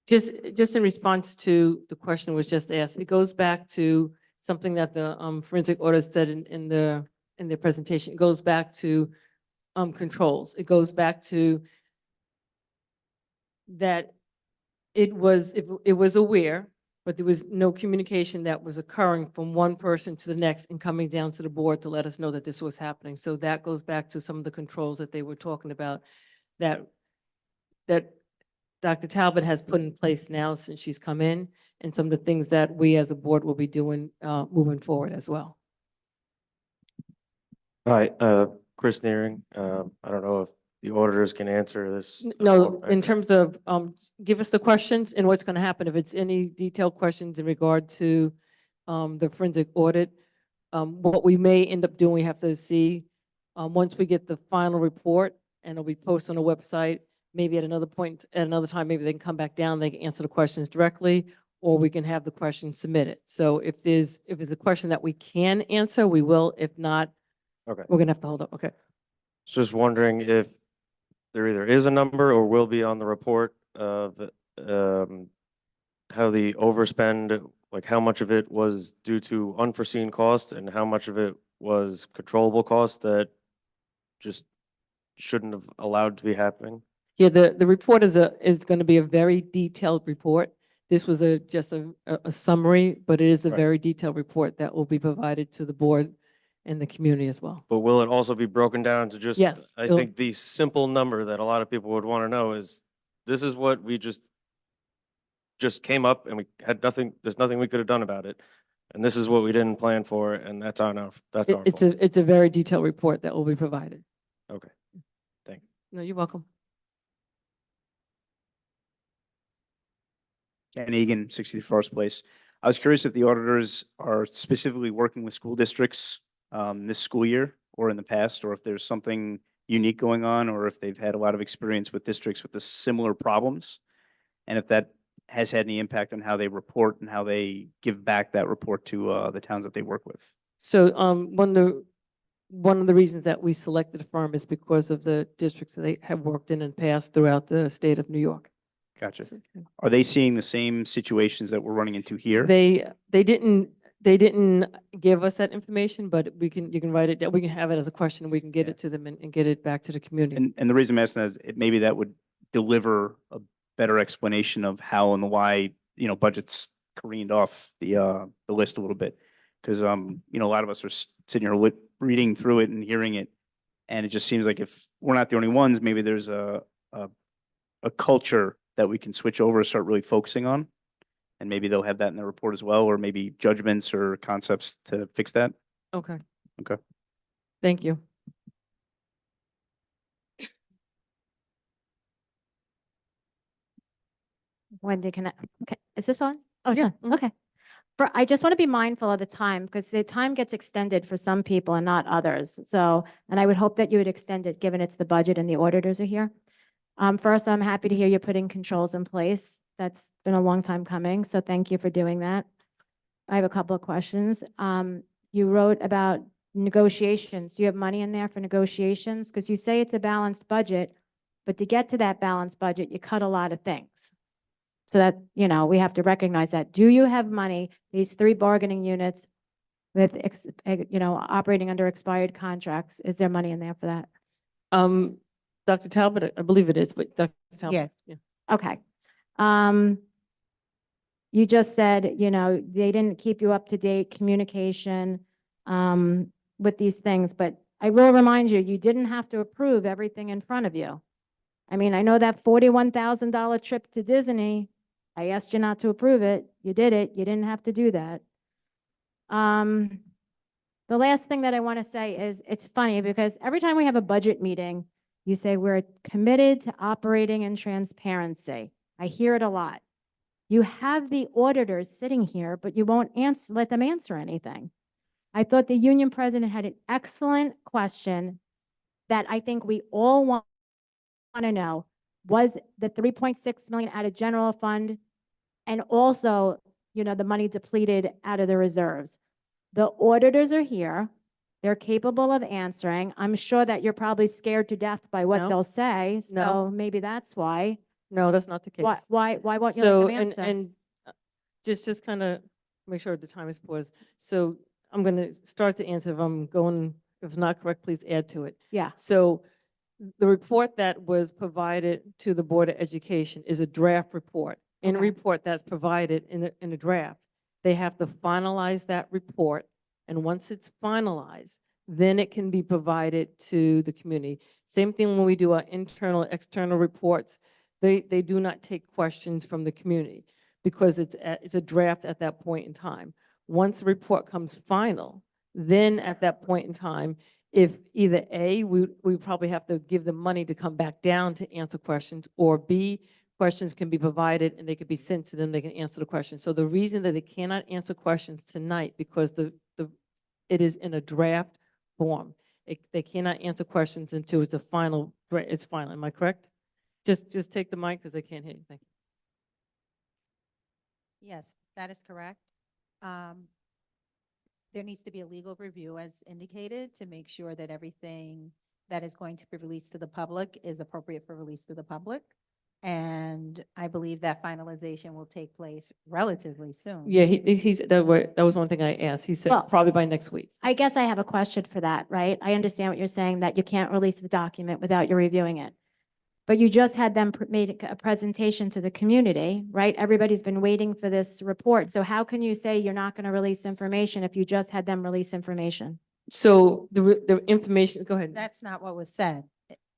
to. Just in response to the question was just asked, it goes back to something that the forensic audit said in the presentation. It goes back to controls. It goes back to that it was aware, but there was no communication that was occurring from one person to the next and coming down to the board to let us know that this was happening. So that goes back to some of the controls that they were talking about that Dr. Talbot has put in place now since she's come in, and some of the things that we as a board will be doing moving forward as well. Hi, Chris Nearing. I don't know if the auditors can answer this. No, in terms of, give us the questions and what's going to happen. If it's any detailed questions in regard to the forensic audit, what we may end up doing, we have to see, once we get the final report and it'll be posted on the website, maybe at another point, at another time, maybe they can come back down, they can answer the questions directly, or we can have the questions submitted. So if it's a question that we can answer, we will. If not, Okay. we're gonna have to hold up. Okay. Just wondering if there either is a number or will be on the report of how the overspend, like how much of it was due to unforeseen costs and how much of it was controllable costs that just shouldn't have allowed to be happening. Yeah, the report is going to be a very detailed report. This was just a summary, but it is a Right. very detailed report that will be provided to the board and the community as well. But will it also be broken down to just, Yes, I it'll- think the simple number that a lot of people would want to know is, this is what we just came up and we had nothing, there's nothing we could have done about it. And this is what we didn't plan for, and that's on our, that's our fault. It's a very detailed report that will be provided. Okay, thank you. No, you're welcome. Ken Egan, 61st Place. I was curious if the auditors are specifically working with school districts this school year or in the past, or if there's something unique going on, or if they've had a lot of experience with districts with the similar problems, and if that has had any impact on how they report and how they give back that report to the towns that they work with. So one of the reasons that we selected a firm is because of the districts that they have worked in and past throughout the state of New York. Gotcha. So, Are they seeing the same situations that we're running into here? They didn't give us that information, but you can write it down. We can have it as a question. We can get it to them and get it back to the community. And the reason I'm asking that is maybe that would deliver a better explanation of how and why, budgets careened off the list a little bit. Because, a lot of us are sitting here reading through it and hearing it. And it just seems like if we're not the only ones, maybe there's a culture that we can switch over and start really focusing on. And maybe they'll have that in their report as well, or maybe judgments or concepts to fix that. Okay. Okay. Thank you. Wendy, is this on? Oh, Yeah. yeah. Okay. I just want to be mindful of the time because the time gets extended for some people and not others. So, and I would hope that you would extend it given it's the budget and the auditors are here. First, I'm happy to hear you're putting controls in place. That's been a long time coming. So thank you for doing that. I have a couple of questions. You wrote about negotiations. Do you have money in there for negotiations? Because you say it's a balanced budget, but to get to that balanced budget, you cut a lot of things. So that, we have to recognize that. Do you have money, these 3 bargaining units with, operating under expired contracts? Is there money in there for that? Dr. Talbot, I believe it is, but Dr. Talbot. Yes. Yeah. Okay. You just said, they didn't keep you up to date communication with these things, but I will remind you, you didn't have to approve everything in front of you. I mean, I know that $41,000 trip to Disney, I asked you not to approve it. You did it. You didn't have to do that. The last thing that I want to say is it's funny because every time we have a budget meeting, you say we're committed to operating in transparency. I hear it a lot. You have the auditors sitting here, but you won't let them answer anything. I thought the union president had an excellent question that I think we all want to know. Was the 3.6 million out of general fund and also, the money depleted out of the reserves? The auditors are here. They're capable of answering. I'm sure that you're probably scared to death by what No. they'll say. No. So maybe that's why. No, that's not the case. Why won't you So, let them answer? and just kind of make sure the time is paused. So I'm going to start to answer. If not correct, please add to it. Yeah. So the report that was provided to the Board of Education is a draft report. In a Okay. report that's provided in the draft, they have to finalize that report. And once it's finalized, then it can be provided to the community. Same thing when we do our internal, external reports. They do not take questions from the community because it's a draft at that point in time. Once the report comes final, then at that point in time, if either A, we probably have to give them money to come back down to answer questions, or B, questions can be provided and they could be sent to them, they can answer the questions. So the reason that they cannot answer questions tonight, because it is in a draft form. They cannot answer questions until it's a final, it's final. Am I correct? Just take the mic because they can't hear you. Thank you. Yes, that is correct. There needs to be a legal review as indicated to make sure that everything that is going to be released to the public is appropriate for release to the public. And I believe that finalization will take place relatively soon. Yeah, that was one thing I asked. He said Well- probably by next week. I guess I have a question for that, right? I understand what you're saying, that you can't release the document without you reviewing it. But you just had them made a presentation to the community, right? Everybody's been waiting for this report. So how can you say you're not going to release information if you just had them release information? So the information, go ahead. That's not what was said.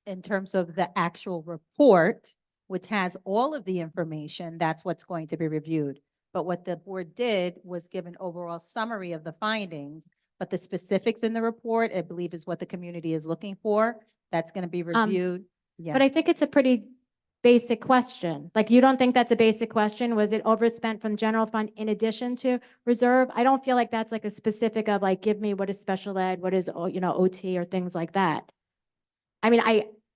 In terms of the actual report, which has all of the information, that's what's going to be reviewed. But what the board did was give an overall summary of the findings, but the specifics in the report, I believe, is what the community is looking for. That's going to be reviewed. Yeah. But I think it's a pretty basic question. Like, you don't think that's a basic question? Was it overspent from general fund in addition to reserve? I don't feel like that's like a specific of like, give me what is special ed, what is, OT or things like that. I mean,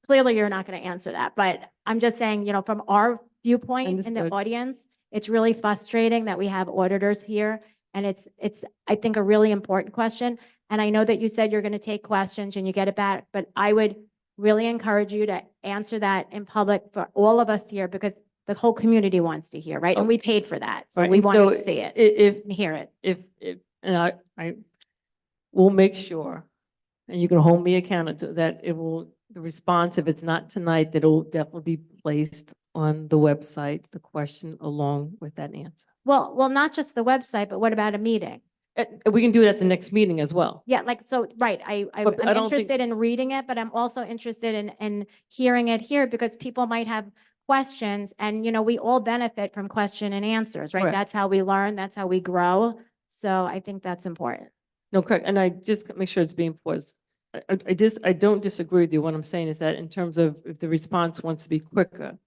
clearly you're not going to answer that, but I'm just saying, from our viewpoint in the Understood. audience, it's really frustrating that we have auditors here. And it's, I think, a really important question. And I know that you said you're going to take questions and you get it back, but I would really encourage you to answer that in public for all of us here, because the whole community wants to hear, right? And we paid for that. So Right, we and want so to see it if and hear it. and I will make sure, and you can hold me accountable, that the response, if it's not tonight, that it'll definitely be placed on the website, the question along with that answer. Well, not just the website, but what about a meeting? We can do it at the next meeting as well. Yeah, right, But I I'm don't think- interested in reading it, but I'm also interested in hearing it here, because people might have questions and, we all benefit from question and answers, right? Correct. That's how we learn, that's how we grow. So I think that's important. No, correct, and I just make sure it's being paused. I don't disagree with you. What I'm saying is that in terms of if the response wants to be quicker,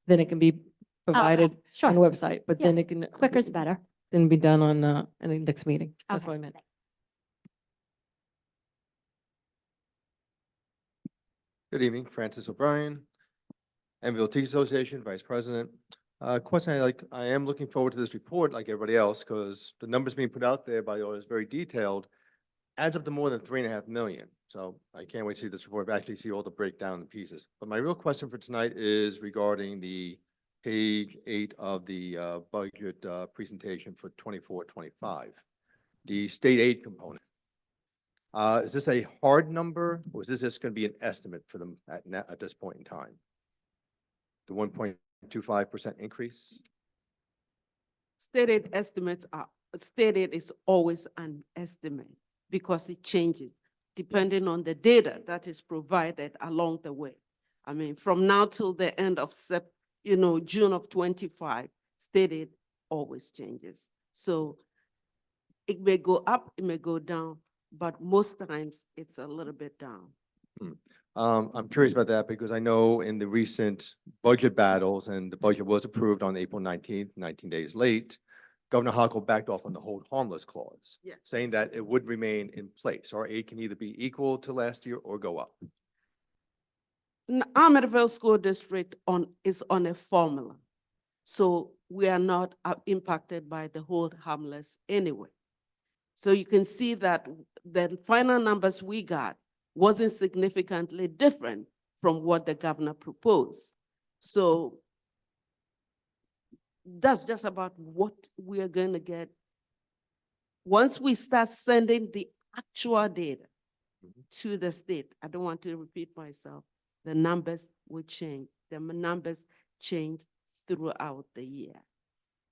then it can be provided sure. on the website, but Yeah, then it can. Quicker's better. Then be done on, in the next meeting. That's Okay. what I meant. Good evening, Francis O'Brien, Amityville Teachers Association, Vice President. Question I am looking forward to this report like everybody else, because the numbers being put out there by the auditors, very detailed, adds up to more than 3.5 million. So I can't wait to see this report, actually see all the breakdown and pieces. But my real question for tonight is regarding the page 8 of the budget presentation for 24-25, the state aid component. Is this a hard number, or is this just going to be an estimate for them at this point in time? The 1.25% increase? Stated estimates are, stated is always an estimate because it changes depending on the data that is provided along the way. I mean, from now till the end of June of 25, stated always changes. So it may go up, it may go down, but most times it's a little bit down. I'm curious about that because I know in the recent budget battles, and the budget was approved on April 19th, 19 days late, Governor Hochul backed off on the hold harmless clause, Yeah. saying that it would remain in place. Our aid can either be equal to last year or go up. Amityville School District is on a formula. So we are not impacted by the hold harmless anyway. So you can see that the final numbers we got wasn't significantly different from what the governor proposed. So that's just about what we are going to get. Once we start sending the actual data to the state, I don't want to repeat myself, the numbers will change. The numbers change throughout the year.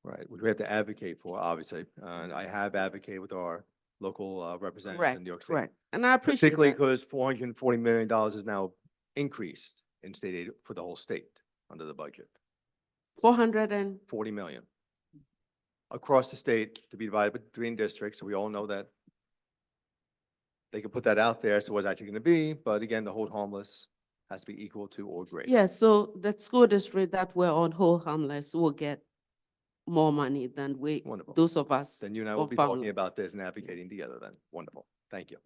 Right, which we have to advocate for, obviously. And I have advocated with our local representatives in New York State. Correct. And I appreciate Particularly that. because $440 million is now increased in state aid for the whole state under the budget. 440 million across the state to be divided between districts. So we all know that they could put that out there, so what's actually gonna be, but again, the hold harmless has to be equal to or greater. Yeah, so the school district that were on hold harmless will get more money than Wonderful. those of us. Then you and I on will be farm. talking about this and advocating together then. Wonderful. Thank you.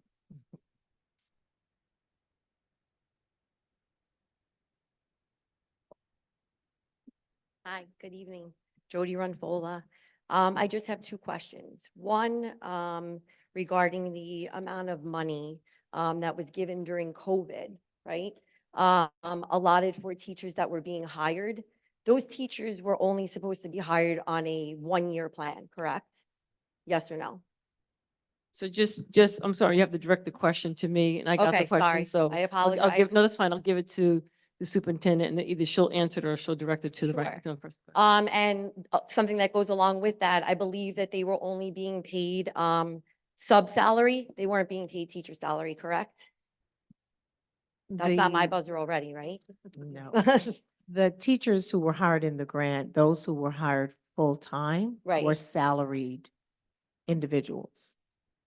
Hi, good evening. Jody Runfola. I just have two questions. One, regarding the amount of money that was given during COVID, right? Allotted for teachers that were being hired. Those teachers were only supposed to be hired on a one-year plan, correct? Yes or no? So I'm sorry, you have to direct the question to me and I got the Okay, question, sorry. so. I I'll give, apologize. no, that's fine. I'll give it to the superintendent and either she'll answer it or she'll direct it to the Sure. right person. And something that goes along with that, I believe that they were only being paid sub-salary. They weren't being paid teacher salary, correct? That's not my The- buzzer already, right? No. The teachers who were hired in the grant, those who were hired full-time were Right. salaried individuals.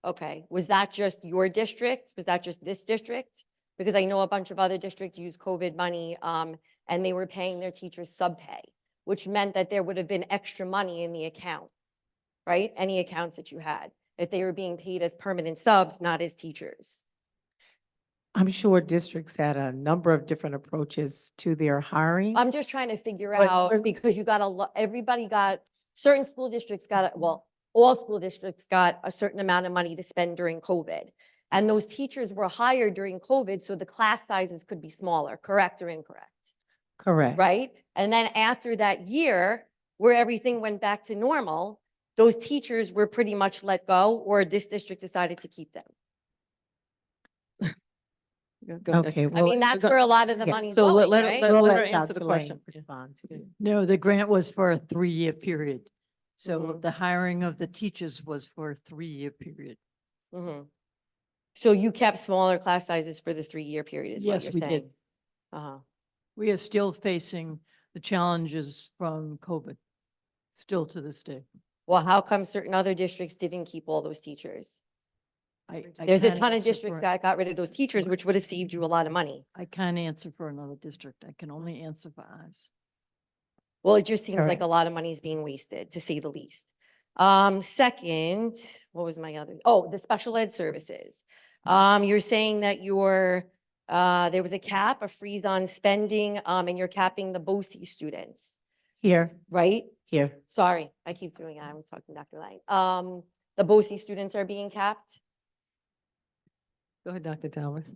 Okay, was that just your district? Was that just this district? Because I know a bunch of other districts use COVID money, and they were paying their teachers sub-pay, which meant that there would have been extra money in the account, right? Any accounts that you had, if they were being paid as permanent subs, not as teachers. I'm sure districts had a number of different approaches to their hiring. I'm just trying to figure But out, we're- because you got everybody got, certain school districts got, well, all school districts got a certain amount of money to spend during COVID. And those teachers were hired during COVID, so the class sizes could be smaller, correct or incorrect? Correct. Right? And then after that year, where everything went back to normal, those teachers were pretty much let go, or this district decided to keep them. Okay, I well, mean, that's where a lot of the yeah. money's So going, let right? We'll let her let answer the Dr. Lane question. respond to it. No, the grant was for a 3-year period. So Mhm. the hiring of the teachers was for a 3-year period. Mhm. So you kept smaller class sizes for the 3-year period is what Yes, you're we saying? did. Uh-huh. We are still facing the challenges from COVID, still to this day. Well, how come certain other districts didn't keep all those teachers? I There's a can't ton of answer districts for- that got rid of those teachers, which would have saved you a lot of money. I can't answer for another district. I can only answer for ours. Well, it just seems like Correct. a lot of money is being wasted, to say the least. Second, what was my other? Oh, the special ed services. You're saying that there was a cap, a freeze on spending, and you're capping the BOCE students, Here, right? here. Sorry, I keep doing it. I'm talking Dr. Lang. The BOCE students are being capped? Go ahead, Dr. Talbot.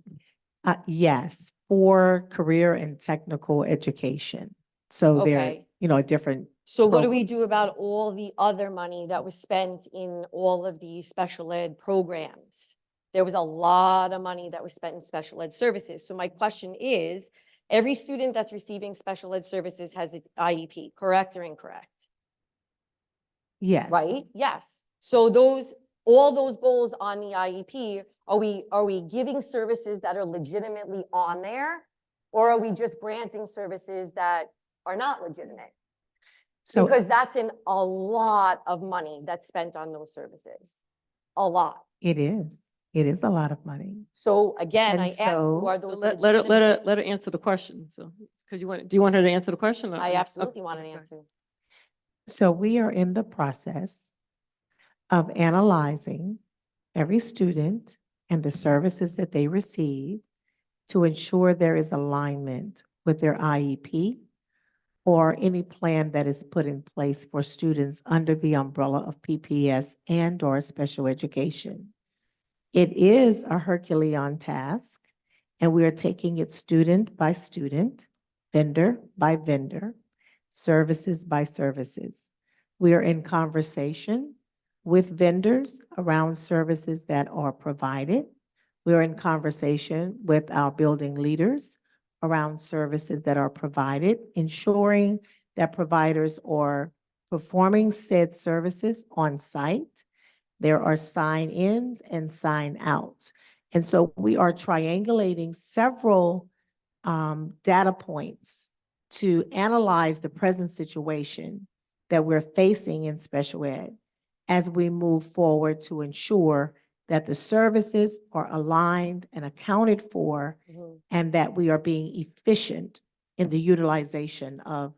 Yes, for career and technical education. So they're, Okay. a different. So what do we program. do about all the other money that was spent in all of these special ed programs? There was a lot of money that was spent in special ed services. So my question is, every student that's receiving special ed services has an IEP, correct or incorrect? Yes. Right? Yes. So all those goals on the IEP, are we giving services that are legitimately on there? Or are we just granting services that are not legitimate? So Because that's a lot of money that's spent on those services. A lot. it is a lot of money. So again, And I asked, so- who are those Let her legitimate? answer the question. So, do you want her to answer the question? I absolutely want an Okay. answer. So we are in the process of analyzing every student and the services that they receive to ensure there is alignment with their IEP or any plan that is put in place for students under the umbrella of PPS and/or special education. It is a Herculean task, and we are taking it student by student, vendor by vendor, services by services. We are in conversation with vendors around services that are provided. We are in conversation with our building leaders around services that are provided, ensuring that providers are performing said services on site. There are sign-ins and sign-outs. And so we are triangulating several data points to analyze the present situation that we're facing in special ed as we move forward to ensure that the services are aligned and accounted for, Mhm. and that we are being efficient in the utilization of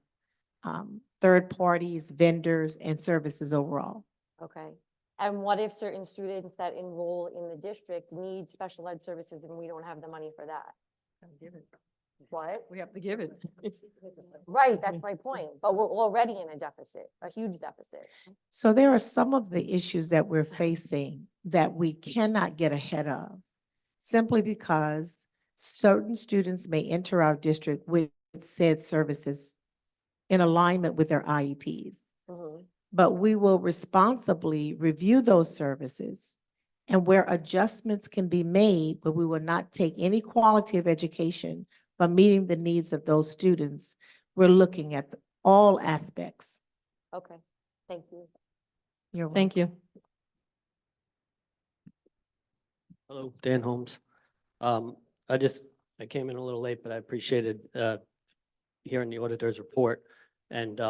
third parties, vendors, and services overall. Okay. And what if certain students that enroll in the district need special ed services and we don't have the money for that? What? We have to give it. Right, that's my point. But we're already in a deficit, a huge deficit. So there are some of the issues that we're facing that we cannot get ahead of simply because certain students may enter our district with said services in alignment with their IEPs. Mhm. But we will responsibly review those services, and where adjustments can be made, but we will not take any quality of education from meeting the needs of those students. We're looking at all aspects. Okay, thank you. You're welcome. Thank you. Hello, Dan Holmes. I came in a little late, but I appreciated hearing the auditor's report. And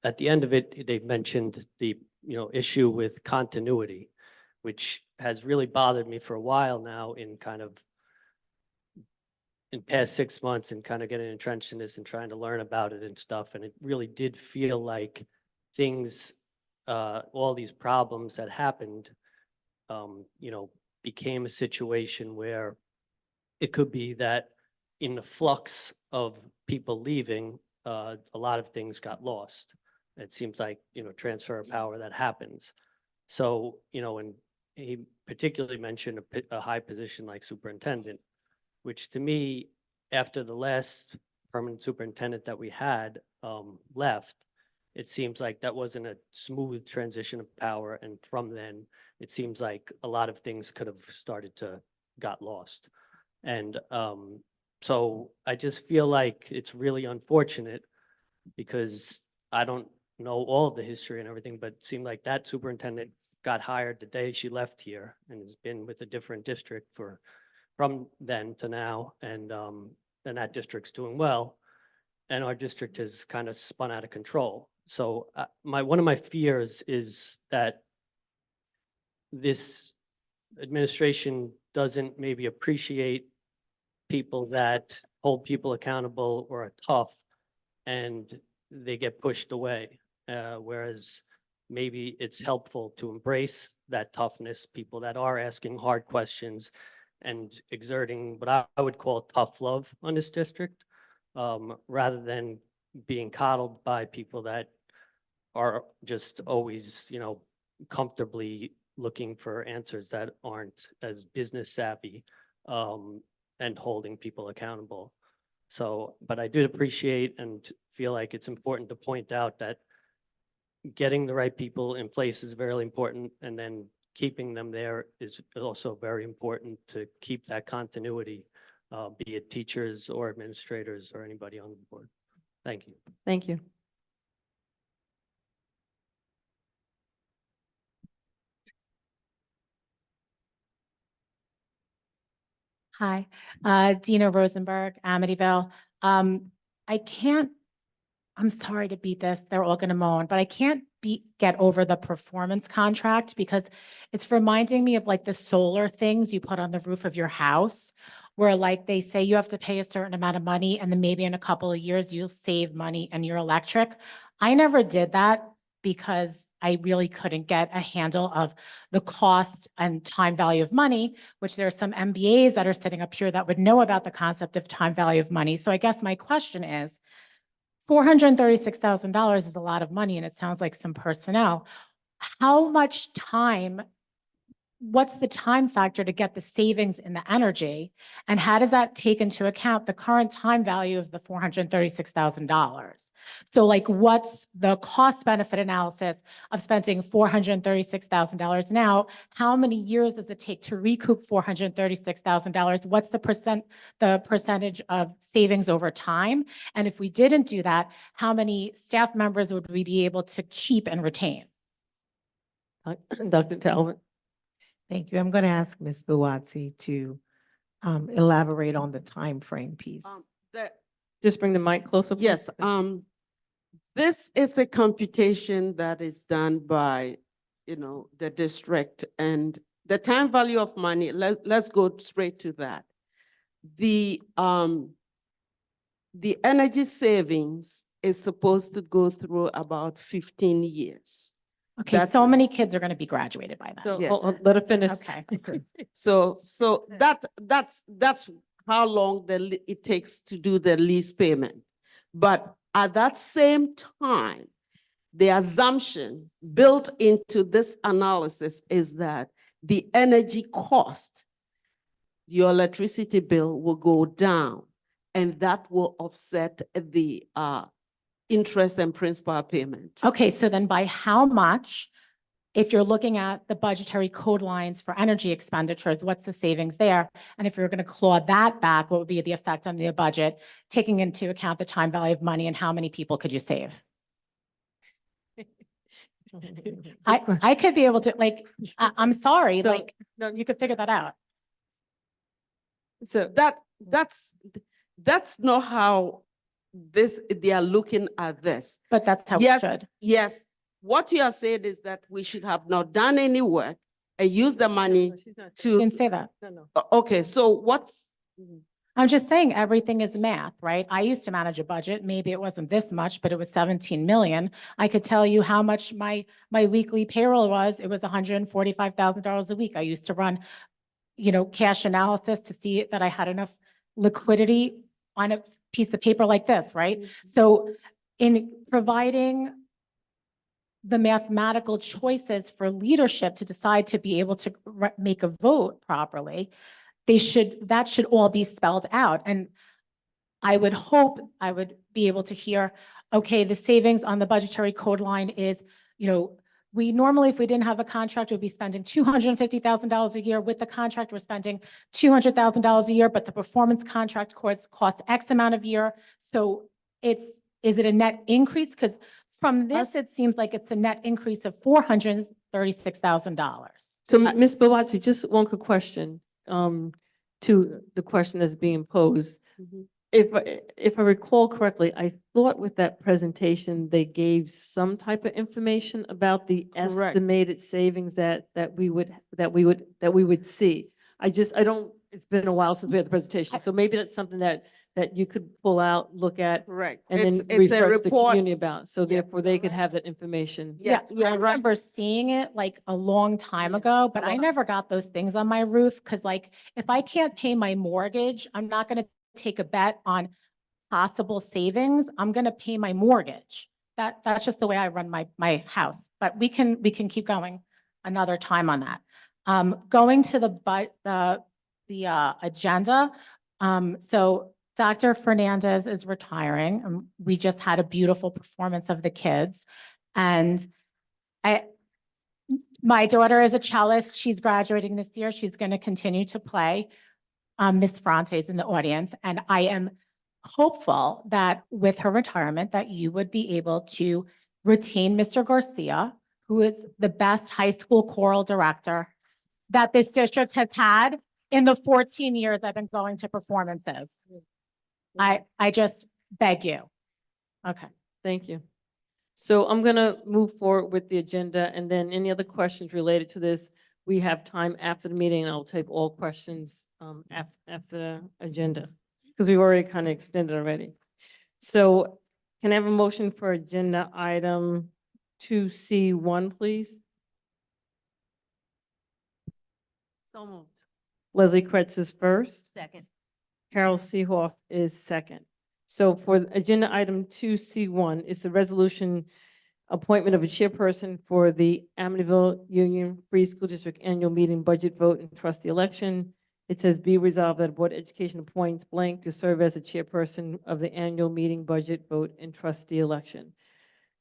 at the end of it, they mentioned the, issue with continuity, which has really bothered me for a while now in past 6 months and kind of getting entrenched in this and trying to learn about it and stuff. And it really did feel like things, all these problems that happened, became a situation where it could be that in the flux of people leaving, a lot of things got lost. It seems like, transfer of power that happens. So, and he particularly mentioned a high position like superintendent, which to me, after the last permanent superintendent that we had left, it seems like that wasn't a smooth transition of power. And from then, it seems like a lot of things could have started to got lost. And so I just feel like it's really unfortunate because I don't know all of the history and everything, but it seemed like that superintendent got hired the day she left here and has been with a different district from then to now. And then that district's doing well. And our district has kind of spun out of control. So one of my fears is that this administration doesn't maybe appreciate people that hold people accountable or are tough, and they get pushed away. Whereas maybe it's helpful to embrace that toughness, people that are asking hard questions and exerting what I would call tough love on this district, rather than being coddled by people that are just always, comfortably looking for answers that aren't as business savvy, and holding people accountable. So, but I do appreciate and feel like it's important to point out that getting the right people in place is very important, and then keeping them there is also very important to keep that continuity, be it teachers or administrators or anybody on the board. Thank you. Thank you. Hi, Dina Rosenberg, Amityville. I can't, I'm sorry to beat this, they're all gonna moan, but I can't get over the performance contract because it's reminding me of like the solar things you put on the roof of your house, where like they say you have to pay a certain amount of money and then maybe in a couple of years you'll save money in your electric. I never did that because I really couldn't get a handle of the cost and time value of money, which there are some MBAs that are sitting up here that would know about the concept of time value of money. So I guess my question is, $436,000 is a lot of money and it sounds like some personnel. How much time, what's the time factor to get the savings in the energy? And how does that take into account the current time value of the $436,000? So like, what's the cost benefit analysis of spending $436,000 now? How many years does it take to recoup $436,000? What's the percentage of savings over time? And if we didn't do that, how many staff members would we be able to keep and retain? Dr. Talbot. Thank you. I'm going to ask Ms. Buatsi to elaborate on the time frame piece. Just bring the mic closer. Please. Yes, this is a computation that is done by, the district, and the time value of money, let's go straight to that. The energy savings is supposed to go through about 15 years. Okay, That's so it. many kids are going to be graduated by then. So, Yes. let her finish. Okay. So that's how long it takes to do the lease payment. But at that same time, the assumption built into this analysis is that the energy cost, your electricity bill will go down, and that will offset the interest and principal payment. Okay, so then by how much, if you're looking at the budgetary code lines for energy expenditures, what's the savings there? And if you're going to claw that back, what would be the effect on the budget, taking into account the time value of money and how many people could you save? I could be able to, like, I'm sorry, So- like, no, you could figure that out. So That's not how they are looking at this. But that's how it Yes, should. yes. What you are saying is that we should have not done any work and use the money to. Didn't say that. Okay, so what's, I'm just saying everything is math, right? I used to manage a budget. Maybe it wasn't this much, but it was 17 million. I could tell you how much my weekly payroll was. It was $145,000 a week. I used to run, cash analysis to see that I had enough liquidity on a piece of paper like this, right? So in providing the mathematical choices for leadership to decide to be able to make a vote properly, that should all be spelled out. And I would hope I would be able to hear, okay, the savings on the budgetary code line is, we normally, if we didn't have a contract, we'd be spending $250,000 a year. With the contract, we're spending $200,000 a year, but the performance contract costs X amount of year. So is it a net increase? Because from this, it seems like it's a net increase of $436,000. So Ms. Blavatsky, just one quick question, to the question that's being posed. If I recall correctly, I thought with that presentation, they gave some type of information about the Correct. estimated savings that we would see. It's been a while since we had the presentation, so maybe that's something that you could pull out, look at, correct. and then It's a refresh the report. community about, so therefore they could have that information. Yeah, you're I right. remember seeing it like a long time ago, but I never got those things on my roof. Cause like, if I can't pay my mortgage, I'm not gonna take a bet on possible savings. I'm gonna pay my mortgage. That's just the way I run my house, but we can keep going another time on that. Going to the agenda. So Dr. Fernandez is retiring, and we just had a beautiful performance of the kids. And my daughter is a cellist. She's graduating this year. She's going to continue to play. Miss Ferrante is in the audience, and I am hopeful that with her retirement that you would be able to retain Mr. Garcia, who is the best high school choral director that this district has had in the 14 years I've been going to performances. I just beg you. Okay. Thank you. So I'm gonna move forward with the agenda, and then any other questions related to this, we have time after the meeting, and I'll take all questions after the agenda, because we've already kind of extended already. So can I have a motion for agenda item 2C1, please? So moved. Leslie Kretz is first. Second. Carol Seehoff is second. So for agenda item 2C1, it's a resolution appointment of a chairperson for the Amityville Union Free School District Annual Meeting Budget Vote and Trustee Election. It says, be resolved that the Board of Education appoints blank to serve as the chairperson of the annual meeting budget vote and trustee election.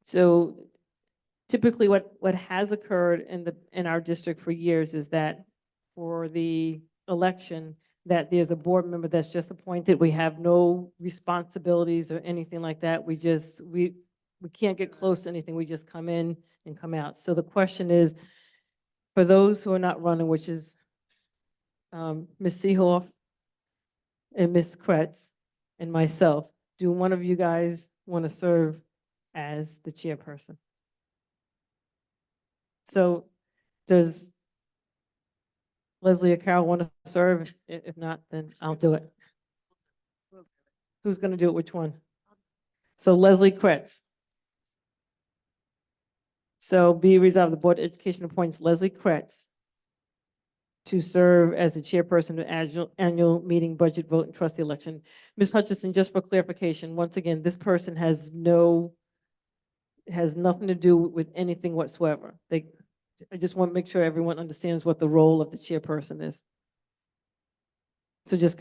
So typically what has occurred in our district for years is that for the election, that there's a board member that's just appointed. We have no responsibilities or anything like that. We can't get close to anything. We just come in and come out. So the question is, for those who are not running, which is Ms. Seehoff and Ms. Kretz and myself, do one of you guys want to serve as the chairperson? So does Leslie or Carol want to serve? If not, then I'll do it. Who's going to do it? Which one? So Leslie Kretz. So be resolved, the Board of Education appoints Leslie Kretz to serve as the chairperson of annual meeting budget vote and trustee election. Ms. Hutchison, just for clarification, once again, this person has nothing to do with anything whatsoever. I just want to make sure everyone understands what the role of the chairperson is. So just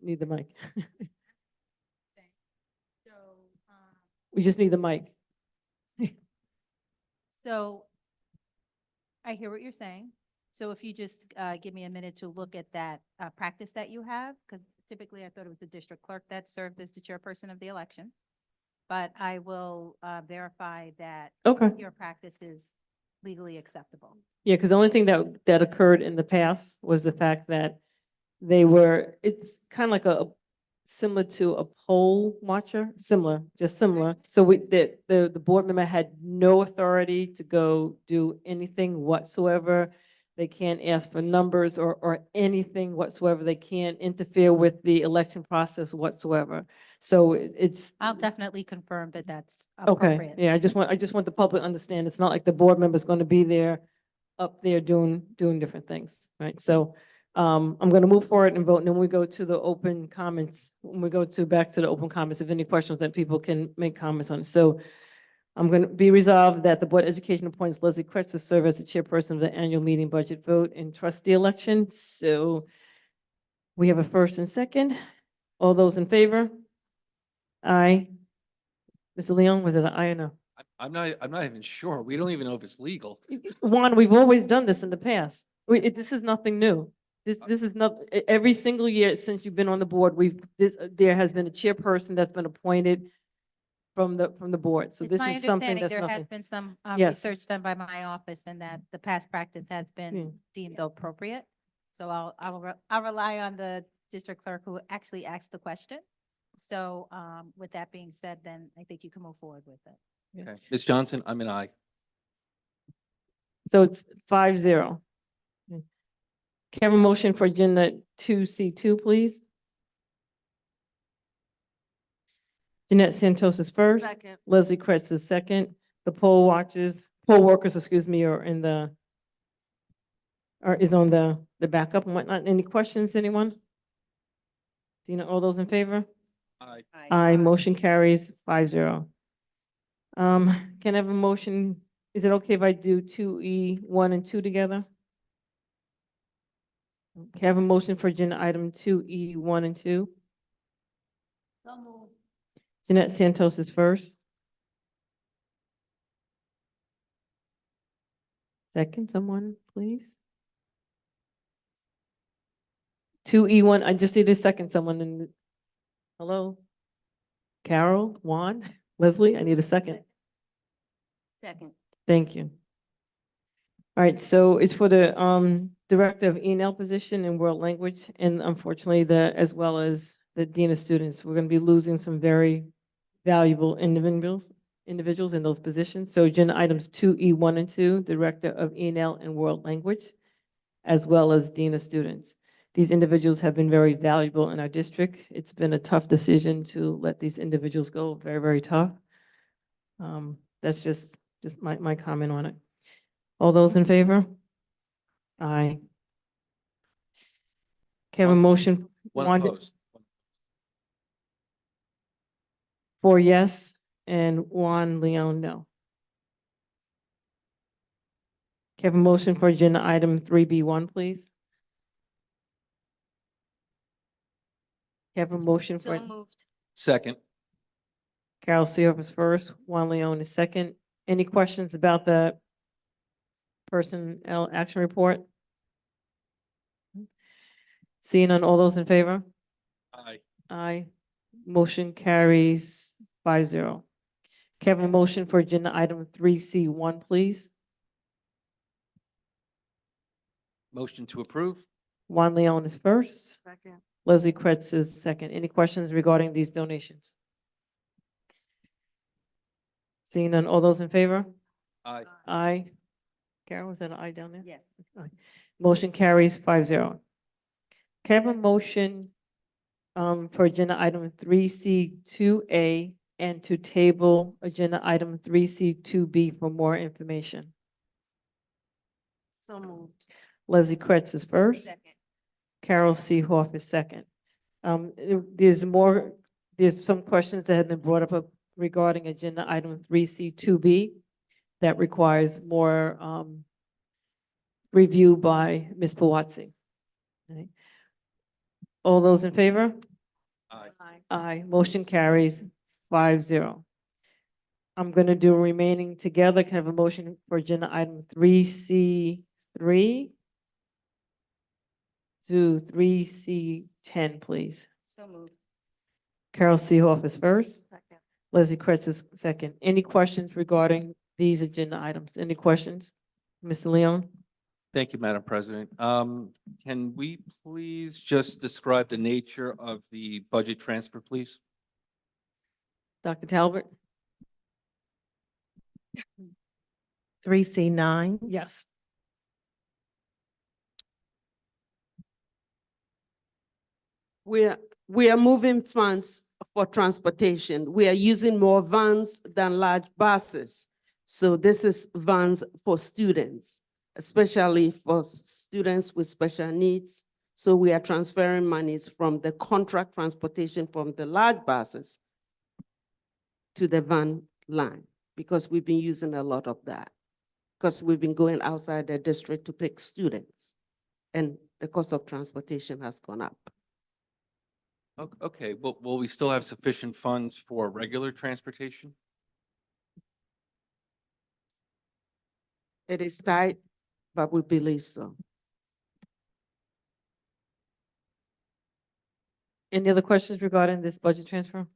need the mic. We just need the mic. So I hear what you're saying. So if you just give me a minute to look at that practice that you have, because typically I thought it was the district clerk that served as the chairperson of the election. But I will verify that Okay. your practice is legally acceptable. Yeah, because the only thing that occurred in the past was the fact that it's kind of like similar to a poll watcher, just similar. So the board member had no authority to go do anything whatsoever. They can't ask for numbers or anything whatsoever. They can't interfere with the election process whatsoever. So it's. I'll definitely confirm that that's Okay, appropriate. yeah, I just want the public to understand, it's not like the board member's going to be there, up there doing different things, right? So I'm going to move forward and vote, and then we go to the open comments. When we go back to the open comments, if any questions, then people can make comments on it. So I'm going to be resolved that the Board of Education appoints Leslie Kretz to serve as the chairperson of the annual meeting budget vote and trustee election. So we have a first and second. All those in favor? Aye. Mr. Leon, was it an aye or no? I'm not even sure. We don't even know if it's legal. Juan, we've always done this in the past. This is nothing new. This is not, every single year since you've been on the board, there has been a chairperson that's been appointed from the board. So It's this my is something understanding that's there has nothing. been some Yes. research done by my office and that the past practice has been deemed appropriate. So I'll rely on the district clerk who actually asked the question. So with that being said, then I think you can move forward with it. Okay. Ms. Johnson, I'm an aye. So it's 5-0. Can I have a motion for agenda 2C2, please? Jeanette Santos is first. Second. Leslie Kretz is second. The poll workers, excuse me, are is on the backup and whatnot. Any questions, anyone? Dina, all those in favor? Aye. Aye, motion carries 5-0. Can I have a motion? Is it okay if I do 2E1 and 2 together? Can I have a motion for agenda item 2E1 and 2? Jeanette Santos is first. Second, someone, please. 2E1, I just need a second, someone hello? Carol, Juan, Leslie, I need a second. Second. Thank you. All right, so it's for the Director of E&L position in world language, and unfortunately, as well as the Dean of Students. We're going to be losing some very valuable individuals in those positions. So agenda items 2E1 and 2, Director of E&L and world language, as well as Dean of Students. These individuals have been very valuable in our district. It's been a tough decision to let these individuals go, very, very tough. That's just my comment on it. All those in favor? Aye. Can I have a motion? One Wanda- opposed. 4 yes, and Juan Leon no. Can I have a motion for agenda item 3B1, please? Can I have a motion for? So moved. Second. Carol Seoff is first, Juan Leon is second. Any questions about the personnel action report? Seeing none, all those in favor? Aye. Aye. Motion carries 5-0. Can I have a motion for agenda item 3C1, please? Motion to approve? Juan Leon is first. Second. Leslie Kretz is second. Any questions regarding these donations? Seeing none, all those in favor? Aye. Aye. Carol, is that an aye down there? Yes. Aye. Motion carries 5-0. Can I have a motion for agenda item 3C2A and to table agenda item 3C2B for more information? So moved. Leslie Kretz is first. Carol C. Hoff is second. There's some questions that have been brought up regarding agenda item 3C2B that requires more review by Ms. Pawazzi. Okay. All those in favor? Aye. Aye. Motion carries 5-0. I'm going to do remaining together. Can I have a motion for agenda item 3C3 to 3C10, please? So moved. Carol C. Hoff is first. Second. Leslie Kretz is second. Any questions regarding these agenda items? Any questions? Mr. Leon? Thank you, Madam President. Can we please just describe the nature of the budget transfer, please? Dr. Talbot? 3C9. Yes. We are moving funds for transportation. We are using more vans than large buses. So this is vans for students, especially for students with special needs. So we are transferring monies from the contract transportation from the large buses to the van line, because we've been using a lot of that. Because we've been going outside the district to pick students, and the cost of transportation has gone up. Okay, will we still have sufficient funds for regular transportation? It is tight, but we believe so. Any other questions regarding this budget transfer?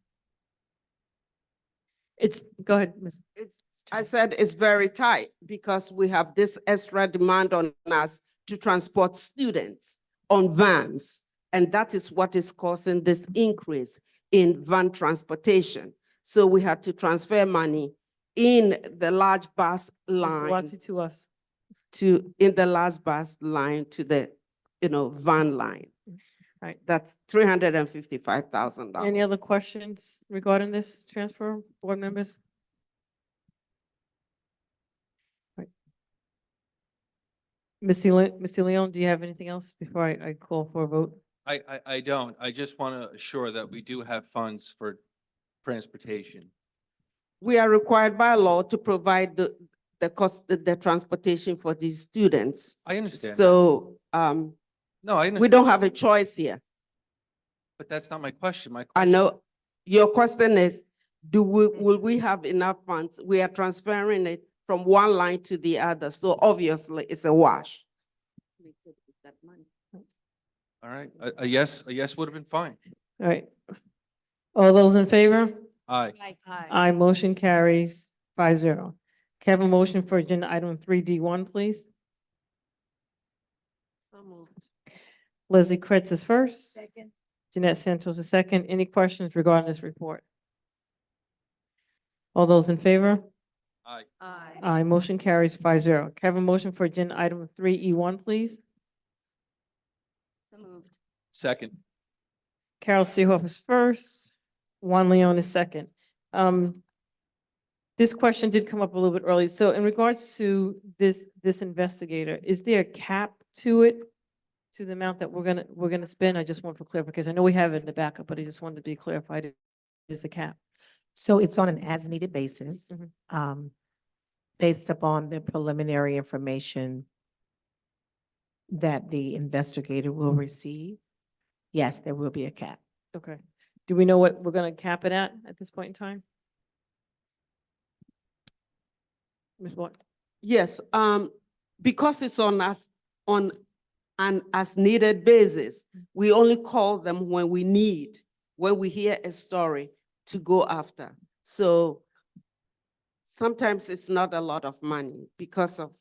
Go ahead, Ms. I said it's very tight because we have this extra demand on us to transport students on vans. And that is what is causing this increase in van transportation. So we had to transfer money in the large bus line to us. in the large bus line to the, van line. Right. That's $355,000. Any other questions regarding this transfer, board members? Right. Mr. Leon, do you have anything else before I call for a vote? I don't. I just want to assure that we do have funds for transportation. We are required by law to provide the cost, the transportation for these students. I understand. So, No, I understand. we don't have a choice here. But that's not my question. My I question, know, your question is, will we have enough funds? We are transferring it from one line to the other, so obviously it's a wash. all right, a yes would have been fine. All right. All those in favor? Aye. Aye, motion carries 5-0. Can I have a motion for agenda item 3D1, please? So moved. Leslie Kretz is first. Second. Jeanette Santos is second. Any questions regarding this report? All those in favor? Aye. Aye. Aye, motion carries 5-0. Can I have a motion for agenda item 3E1, please? So moved. Second. Carol Seehoff is first. Juan Leon is second. This question did come up a little bit early. So in regards to this investigator, is there a cap to it? To the amount that we're gonna spend? I just want for clarification, because I know we have it in the backup, but I just wanted to be clarified. Is the cap? So it's on an as-needed basis, based upon the preliminary information that the investigator will receive. Yes, there will be a cap. Okay. Do we know what we're gonna cap it at this point in time? Ms. Watt? Yes, because it's on an as-needed basis, we only call them when we hear a story to go after. So sometimes it's not a lot of money because of,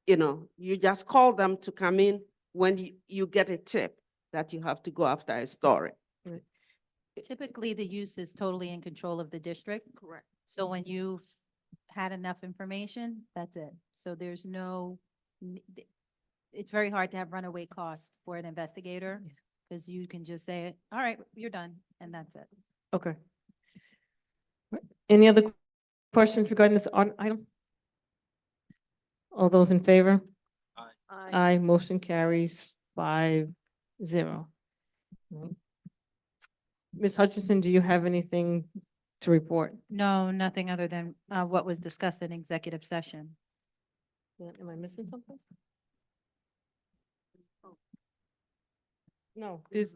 you just call them to come in when you get a tip that you have to go after a story. Typically, the use is totally in control of the district. Correct. So when you had enough information, that's it. So there's no, it's very hard to have runaway costs for an investigator because you can just say, all right, you're done, and that's it. Okay. Any other questions regarding this item? All those in favor? Aye, motion carries 5-0. Ms. Hutchinson, do you have anything to report? No, nothing other than what was discussed in executive session. Am I missing something? No, there's.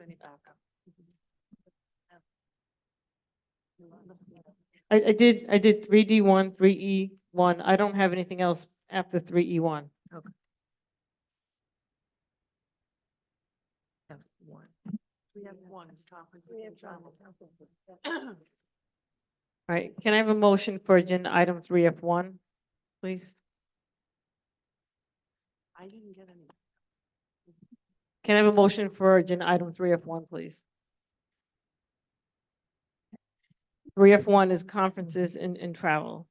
I did 3D1, 3E1. I don't have anything else after 3E1. Okay. We have one conference. All right, can I have a motion for agenda item 3F1, please? I didn't get any. Can I have a motion for agenda item 3F1, please? 3F1 is conferences and travel.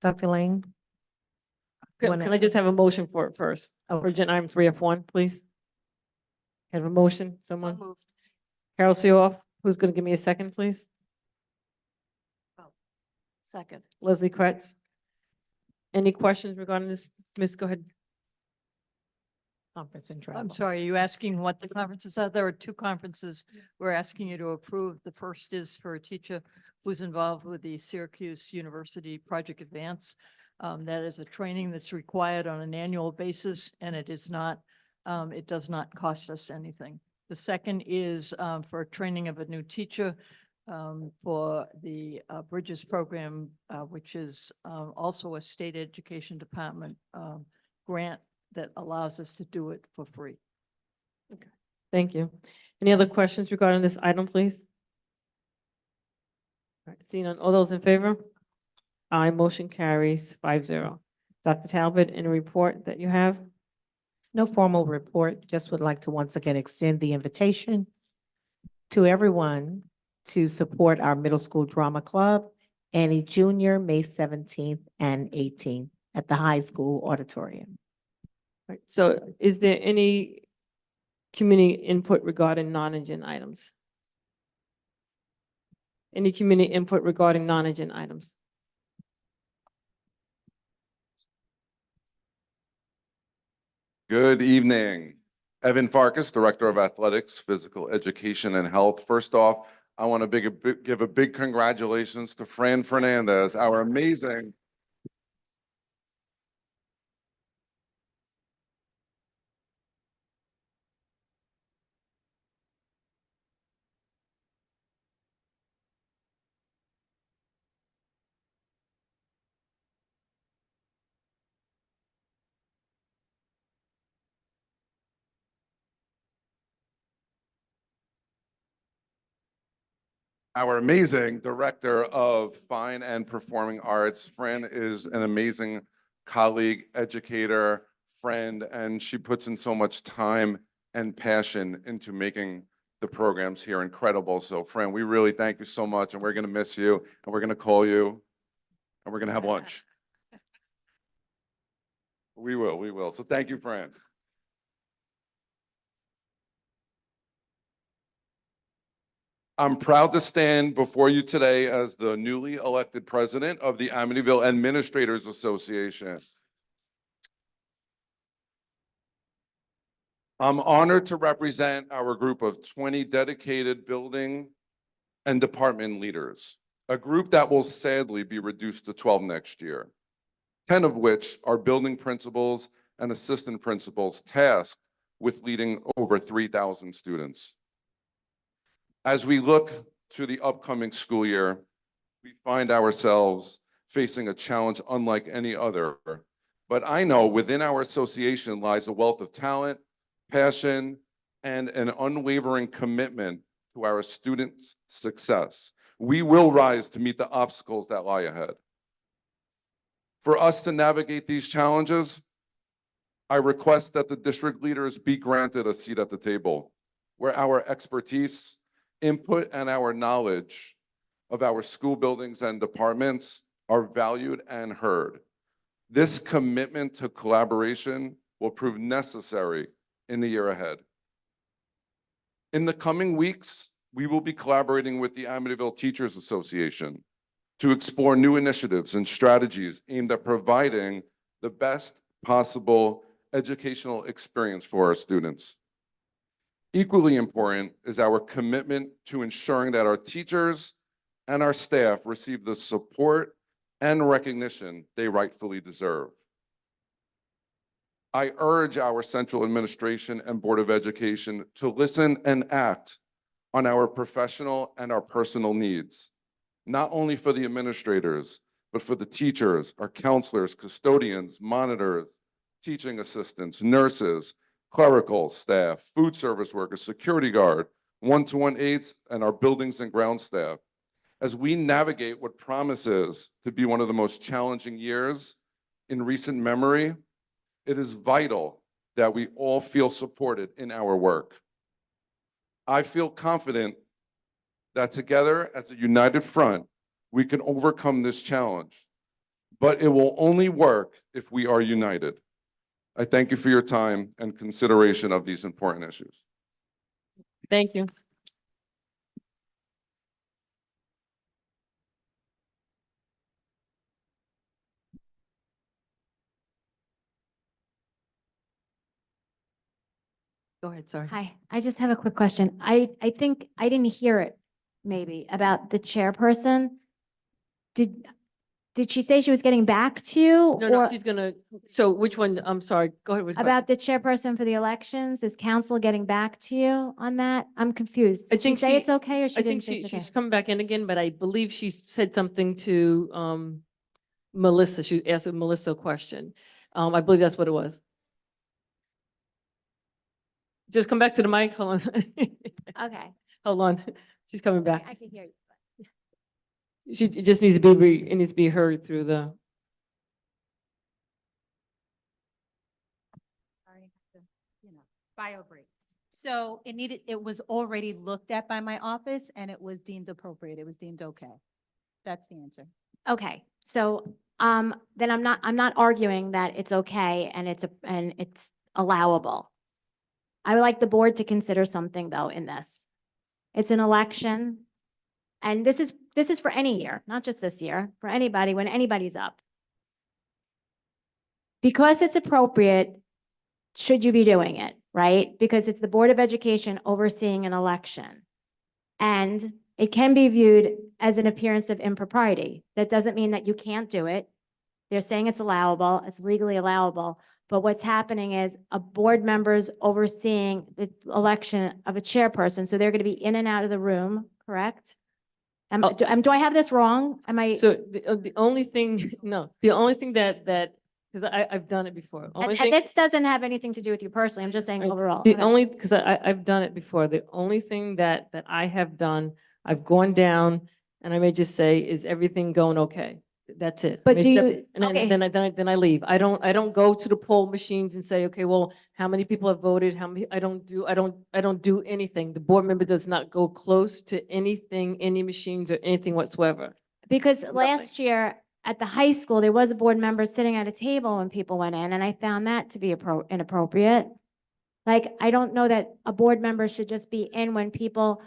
Dr. Lang? Can I just have a motion for it first? For agenda item 3F1, please? Can I have a motion, someone? moved. Carol Seoff, who's going to give me a second, please? Second. Leslie Kretz. Any questions regarding this? Miss, go ahead. Conference and travel. I'm sorry, are you asking what the conferences are? There are two conferences we're asking you to approve. The first is for a teacher who's involved with the Syracuse University Project Advance. That is a training that's required on an annual basis, and it is not, it does not cost us anything. The second is for training of a new teacher for the Bridges program, which is also a state education department grant that allows us to do it for free. Okay, thank you. Any other questions regarding this item, please? All right, seeing none, all those in favor? Aye, motion carries 5-0. Dr. Talbot, any report that you have? No formal report, just would like to once again extend the invitation to everyone to support our middle school drama club, Annie Junior, May 17th and 18th at the high school auditorium. Right, so is there any community input regarding non-agenda items? Any community input regarding non-agenda items? Good evening. Evan Farkas, Director of Athletics, Physical Education and Health. First off, I want to give a big congratulations to Fran Fernandez, our amazing Director of Fine and Performing Arts. Fran is an amazing colleague, educator, friend, and she puts in so much time and passion into making the programs here incredible. So Fran, we really thank you so much, and we're going to miss you, and we're going to call you, and we're going to have lunch. We will. So thank you, Fran. I'm proud to stand before you today as the newly elected president of the Amityville Administrators Association. I'm honored to represent our group of 20 dedicated building and department leaders, a group that will sadly be reduced to 12 next year, 10 of which are building principals and assistant principals tasked with leading over 3,000 students. As we look to the upcoming school year, we find ourselves facing a challenge unlike any other. But I know within our association lies a wealth of talent, passion, and an unwavering commitment to our students' success. We will rise to meet the obstacles that lie ahead. For us to navigate these challenges, I request that the district leaders be granted a seat at the table, where our expertise, input, and our knowledge of our school buildings and departments are valued and heard. This commitment to collaboration will prove necessary in the year ahead. In the coming weeks, we will be collaborating with the Amityville Teachers Association to explore new initiatives and strategies aimed at providing the best possible educational experience for our students. Equally important is our commitment to ensuring that our teachers and our staff receive the support and recognition they rightfully deserve. I urge our central administration and Board of Education to listen and act on our professional and our personal needs, not only for the administrators, but for the teachers, our counselors, custodians, monitors, teaching assistants, nurses, clerical staff, food service workers, security guard, one-to-one aides, and our buildings and ground staff. As we navigate what promises to be one of the most challenging years in recent memory, it is vital that we all feel supported in our work. I feel confident that together as a united front, we can overcome this challenge, but it will only work if we are united. I thank you for your time and consideration of these important issues. Thank you. Go ahead, sorry. Hi, I just have a quick question. I think I didn't hear it maybe about the chairperson. Did she say she was getting back to you? No, or she's gonna, so which one? I'm sorry, go ahead with. the about the chairperson for the elections? Is council getting back to you on that? I'm confused. I Did she think say it's okay or she I think didn't say it's okay? she's coming back in again, but I believe she said something to Melissa. She asked a Melissa question. I believe that's what it was. Just come back to the mic. Hold on. Okay. Hold on. She's coming back. I can hear you. It just needs to be it needs to be heard through the. Sorry, bio break. So it was already looked at by my office and it was deemed appropriate. It was deemed okay. That's the answer. Okay, so, then I'm not arguing that it's okay and it's allowable. I would like the board to consider something though in this. It's an election. And this is for any year, not just this year, for anybody, when anybody's up. Because it's appropriate, should you be doing it, right? Because it's the Board of Education overseeing an election. And it can be viewed as an appearance of impropriety. That doesn't mean that you can't do it. They're saying it's allowable, it's legally allowable. But what's happening is a board member's overseeing the election of a chairperson, so they're going to be in and out of the room, correct? Do I have this wrong? Am I? So the only thing, no, the only thing that because I've done it before. Only And thing- this doesn't have anything to do with you personally. I'm just saying Right. overall. The Okay. only, because I've done it before, the only thing that I have done, I've gone down and I may just say, is everything going okay? That's it. But I may do step- you- And okay. then I leave. I don't go to the poll machines and say, okay, well, how many people have voted? How many, I don't do anything. The board member does not go close to anything, any machines or anything whatsoever. Because last year at the high school, there was a board member sitting at a table when people went in, and I found that to be inappropriate. Like, I don't know that a board member should just be in when people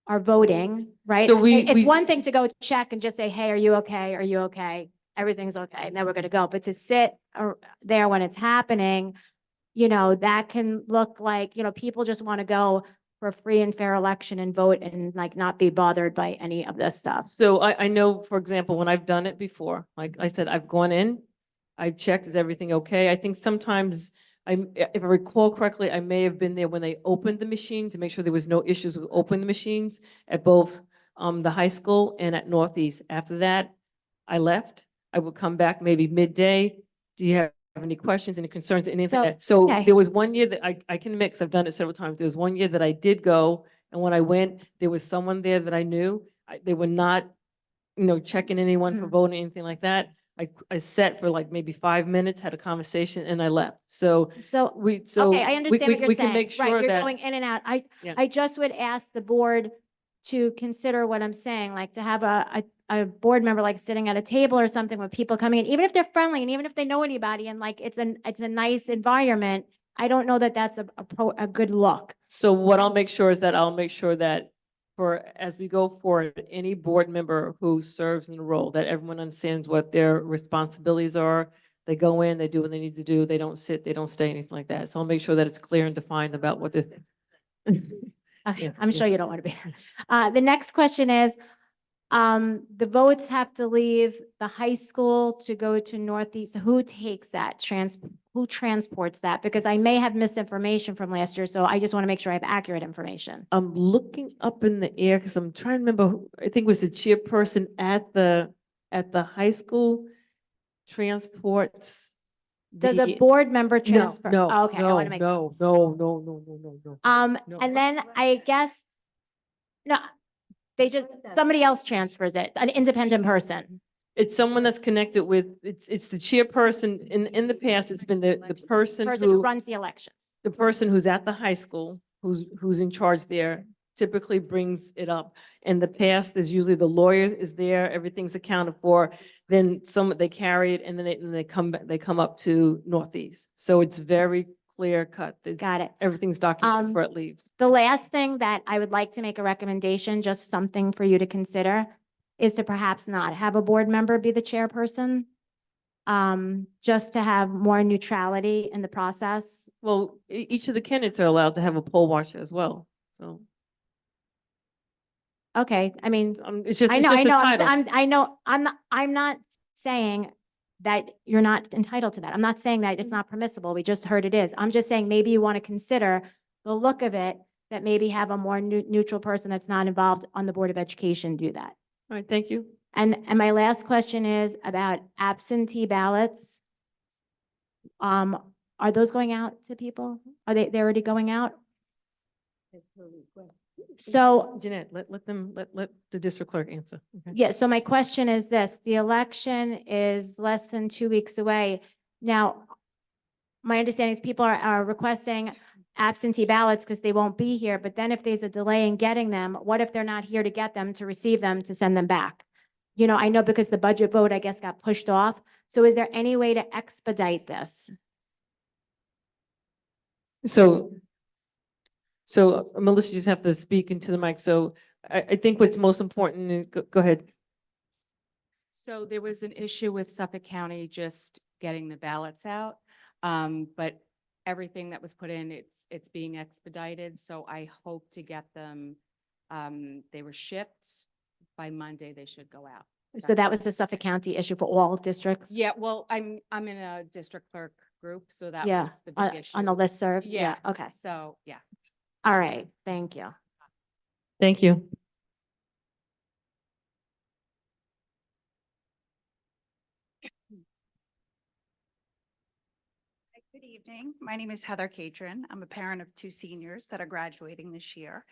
are voting, right? So It's one thing to go check and just say, hey, are you okay? Are you okay? Everything's okay, and then we're gonna go. But to sit there when it's happening, that can look like, people just want to go for a free and fair election and vote and like not be bothered by any of this stuff. So I know, for example, when I've done it before, like I said, I've gone in, I've checked, is everything okay? I think sometimes if I recall correctly, I may have been there when they opened the machines to make sure there was no issues with opening the machines at both the high school and at Northeast. After that, I left. I would come back maybe midday. Do you have any questions, any concerns, anything like that? So okay. there was one year that I can mix, I've done it several times. There was one year that I did go, and when I went, there was someone there that I knew. They were not, checking anyone for voting, anything like that. I sat for like maybe 5 minutes, had a conversation, and I left. So Okay, I understand what you're we saying. can make Right, sure you're that. going in and out. Yeah. I just would ask the board to consider what I'm saying, like to have a board member like sitting at a table or something with people coming in, even if they're friendly and even if they know anybody and like it's a nice environment, I don't know that that's a good look. So what I'll make sure is that I'll make sure that as we go forward, any board member who serves in the role, that everyone understands what their responsibilities are. They go in, they do what they need to do. They don't sit, they don't stay, anything like that. So I'll make sure that it's clear and defined about what this. Okay, Yeah, I'm yeah. sure you don't want to be there. The next question is, the votes have to leave the high school to go to Northeast. Who takes that who transports that? Because I may have misinformation from last year, so I just want to make sure I have accurate information. I'm looking up in the air because I'm trying to remember, I think it was the chairperson at the high school transports. Does a the- board member No, transfer? no, Oh, okay, I no, want to make. no, no, no, no, no, no, no. No. And then I guess, no, they just, somebody else transfers it, an independent person. It's someone that's connected with, it's the chairperson. In the past, it's been the person Person who who, runs the elections. the person who's at the high school, who's in charge there, typically brings it up. In the past, there's usually the lawyer is there, everything's accounted for. Then they carry it and then they come up to Northeast. So it's very clear cut. Got it. Everything's documented before it leaves. The last thing that I would like to make a recommendation, just something for you to consider, is to perhaps not have a board member be the chairperson. Just to have more neutrality in the process. Well, each of the candidates are allowed to have a poll watcher as well, so. Okay, I mean, It's just, I it's know, just a title. I know, I'm not saying that you're not entitled to that. I'm not saying that it's not permissible. We just heard it is. I'm just saying maybe you want to consider the look of it, that maybe have a more neutral person that's not involved on the Board of Education do that. All right, thank you. And my last question is about absentee ballots. Are those going out to people? Are they're already going out? So, Jeanette, let the district clerk answer. Okay. yeah, so my question is this, the election is less than 2 weeks away. Now, my understanding is people are requesting absentee ballots because they won't be here, but then if there's a delay in getting them, what if they're not here to get them, to receive them, to send them back? You know, I know because the budget vote, I guess, got pushed off. So is there any way to expedite this? So Melissa, you just have to speak into the mic. So I think what's most important, go ahead. So there was an issue with Suffolk County just getting the ballots out. But everything that was put in, it's being expedited. So I hope to get them, they were shipped. By Monday, they should go out. So that was the Suffolk County issue for all districts? Yeah, well, I'm in a district clerk group, so that Yeah, was the big issue. on the listserv? Yeah, Okay. so, yeah. All right, thank you. Thank you. Good evening. My name is Heather Catron. I'm a parent of 2 seniors that are graduating this year.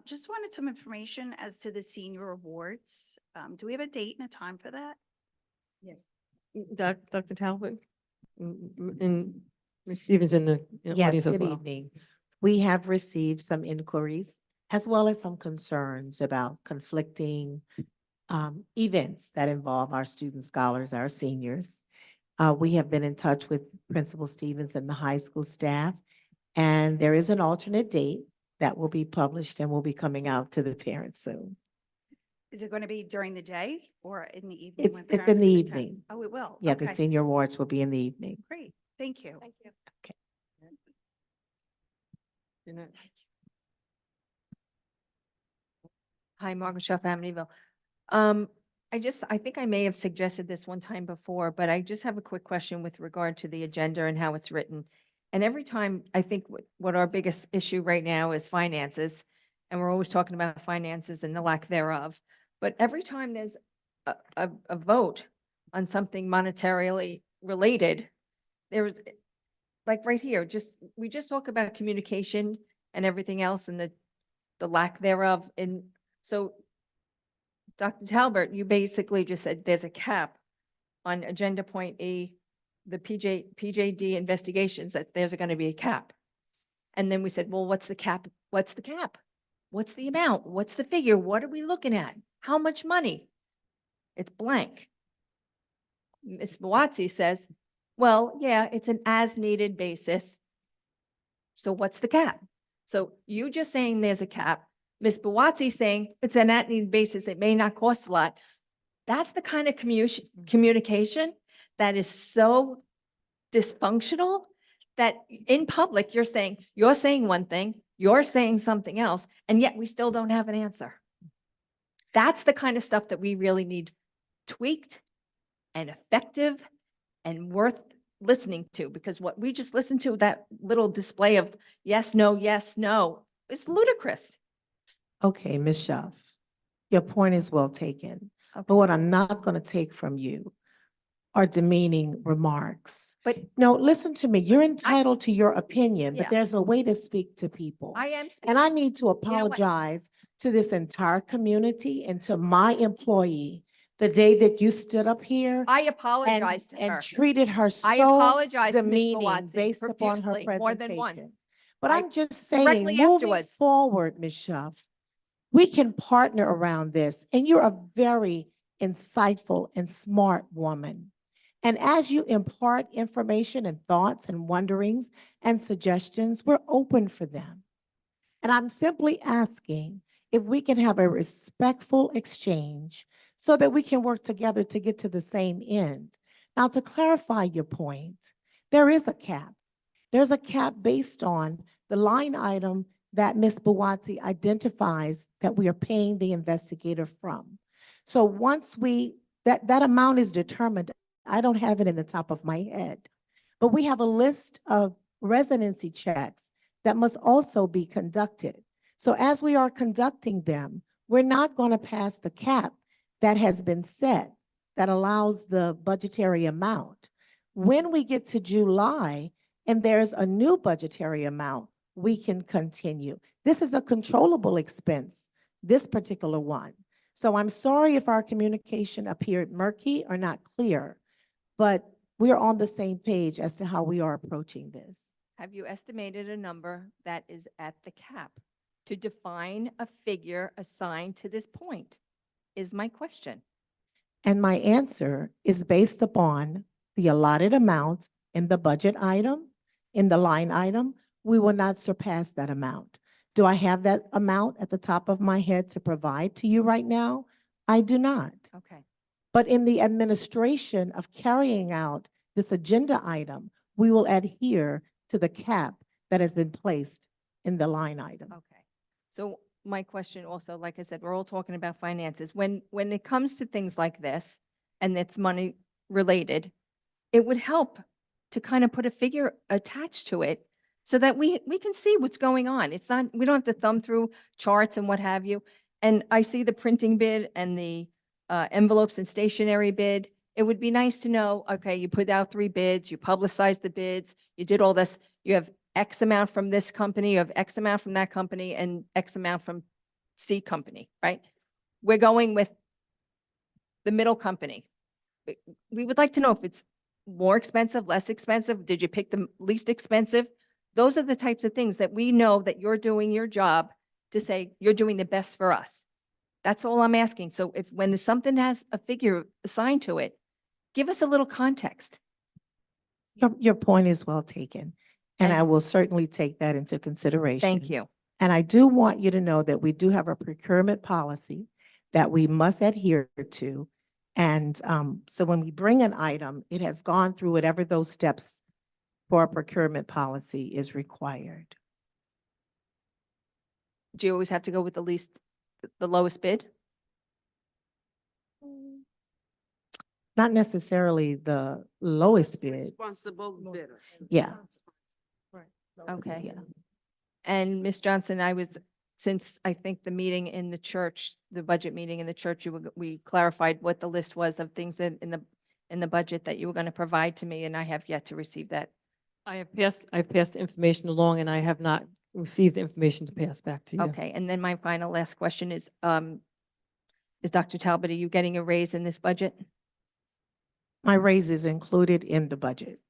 Just wanted some information as to the senior awards. Do we have a date and a time for that? Yes. Dr. Talbot and Ms. Stevens in the Yes, audience as good well. evening. We have received some inquiries as well as some concerns about conflicting events that involve our student scholars, our seniors. We have been in touch with Principal Stevens and the high school staff, and there is an alternate date that will be published and will be coming out to the parents soon. Is it going to be during the day or in the evening? It's when in parents the can attend? evening. Oh, it will? Yeah, the Okay. senior awards will be in the evening. Great, thank you. Thank you. Jeanette. Hi, Margaret Schaff, Amityville. I think I may have suggested this one time before, but I just have a quick question with regard to the agenda and how it's written. And every time, I think what our biggest issue right now is finances, and we're always talking about finances and the lack thereof. But every time there's a vote on something monetarily related, there's, like right here, we just talk about communication and everything else and the lack thereof. And so Dr. Talbot, you basically just said there's a cap on agenda point E, the PJD investigations, that there's going to be a cap. And then we said, well, what's the cap? What's the cap? What's the amount? What's the figure? What are we looking at? How much money? It's blank. Ms. Mawatsi says, well, yeah, it's an as-needed basis. So what's the cap? So you just saying there's a cap, Ms. Mawatsi saying it's an as-needed basis, it may not cost a lot. That's the kind of communication that is so dysfunctional that in public, you're saying one thing, you're saying something else, and yet we still don't have an answer. That's the kind of stuff that we really need tweaked and effective and worth listening to, because what we just listened to, that little display of yes, no, is ludicrous. Okay, Ms. Shuff, your point is well taken. But what I'm not going to take from you are demeaning remarks. But no, listen to me. You're entitled to your opinion, but Yeah. there's a way to speak to people. I am And I need to know what? apologize to this entire community and to my employee the day that you stood up here I and, apologize to and her. treated her I so apologize to Ms. demeaning Mawatsi based upon her profusely, more than once. presentation. But I- I'm just saying, directly moving afterwards. forward, Ms. Shuff, we can partner around this, and you're a very insightful and smart woman. And as you impart information and thoughts and wonderings and suggestions, we're open for them. And I'm simply asking if we can have a respectful exchange so that we can work together to get to the same end. Now, to clarify your point, there is a cap. There's a cap based on the line item that Ms. Buwati identifies that we are paying the investigator from. So once that amount is determined, I don't have it in the top of my head, but we have a list of residency checks that must also be conducted. So as we are conducting them, we're not going to pass the cap that has been set that allows the budgetary amount. When we get to July and there's a new budgetary amount, we can continue. This is a controllable expense, this particular one. So I'm sorry if our communication appeared murky or not clear, but we're on the same page as to how we are approaching this. Have you estimated a number that is at the cap to define a figure assigned to this point? Is my question. And my answer is based upon the allotted amount in the budget item, in the line item. We will not surpass that amount. Do I have that amount at the top of my head to provide to you right now? I do not. Okay. But in the administration of carrying out this agenda item, we will adhere to the cap that has been placed in the line item. Okay. So my question also, like I said, we're all talking about finances. When it comes to things like this, and it's money related, it would help to kind of put a figure attached to it so that we can see what's going on. It's not, we don't have to thumb through charts and what have you. And I see the printing bid and the envelopes and stationery bid. It would be nice to know, okay, you put out 3 bids, you publicized the bids, you did all this, you have X amount from this company, you have X amount from that company, and X amount from C company, right? We're going with the middle company. We would like to know if it's more expensive, less expensive. Did you pick the least expensive? Those are the types of things that we know that you're doing your job to say you're doing the best for us. That's all I'm asking. So if when something has a figure assigned to it, give us a little context. Your point is well taken, and I will certainly take that into consideration. Thank you. And I do want you to know that we do have a procurement policy that we must adhere to. And so when we bring an item, it has gone through whatever those steps for a procurement policy is required. Do you always have to go with the lowest bid? Not necessarily the lowest bid. Responsible bidder. Yeah. Okay. And Ms. Johnson, since I think the meeting in the church, the budget meeting in the church, we clarified what the list was of things in the budget that you were going to provide to me, and I have yet to receive that. I've passed information along, and I have not received the information to pass back to you. Okay, and then my last question is Dr. Talbot, are you getting a raise in this budget? My raise is included in the budget.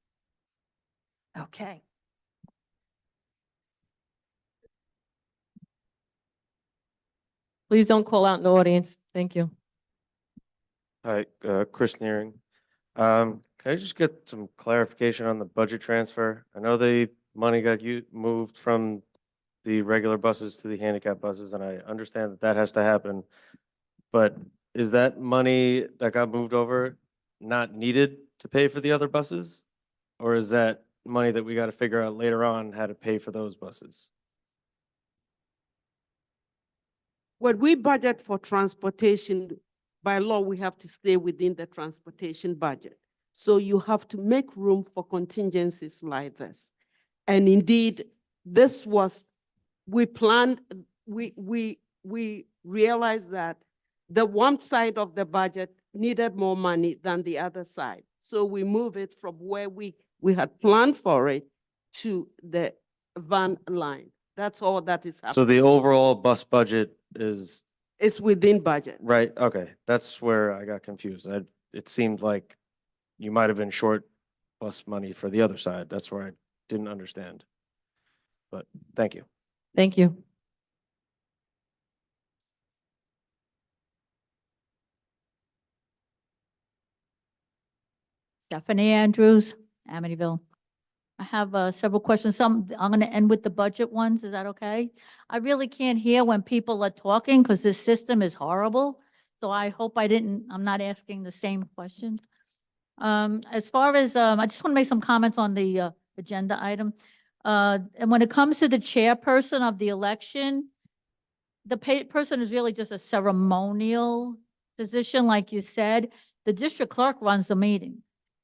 Okay. Please don't call out in the audience. Thank you. Hi, Chris Nearing. Can I just get some clarification on the budget transfer? I know the money got moved from the regular buses to the handicap buses, and I understand that that has to happen. But is that money that got moved over not needed to pay for the other buses? Or is that money that we got to figure out later on how to pay for those buses? When we budget for transportation, by law, we have to stay within the transportation budget. So you have to make room for contingencies like this. And indeed, this was, we planned, we realized that the one side of the budget needed more money than the other side. So we move it from where we had planned for it to the van line. That's all that is happening. So the overall bus budget is, It's within budget. right, okay, that's where I got confused. It seemed like you might have been short bus money for the other side. That's where I didn't understand. But thank you. Thank you. Stephanie Andrews, Amityville. I have several questions. Some, I'm going to end with the budget ones. Is that okay? I really can't hear when people are talking because this system is horrible. So I hope I'm not asking the same questions. As far as, I just want to make some comments on the agenda item. And when it comes to the chairperson of the election, the person is really just a ceremonial position, like you said. The district clerk runs the meeting.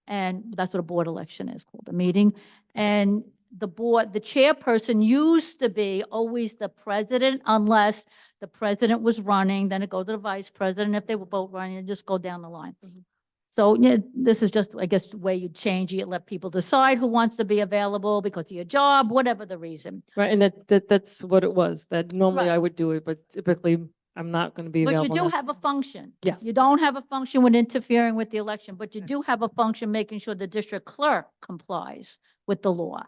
And that's what a board election is called, a meeting. And the chairperson used to be always the president unless the president was running, then it go to the vice president. If they were both running, it just go down the line. So yeah, this is just, I guess, the way you change it, let people decide who wants to be available because of your job, whatever the reason. Right, and that's what it was, that normally Right. I would do it, but typically I'm not going to be But you available. do unless- have a function. Yes. You don't have a function with interfering with the election, but you do have a function making sure the district clerk complies with the law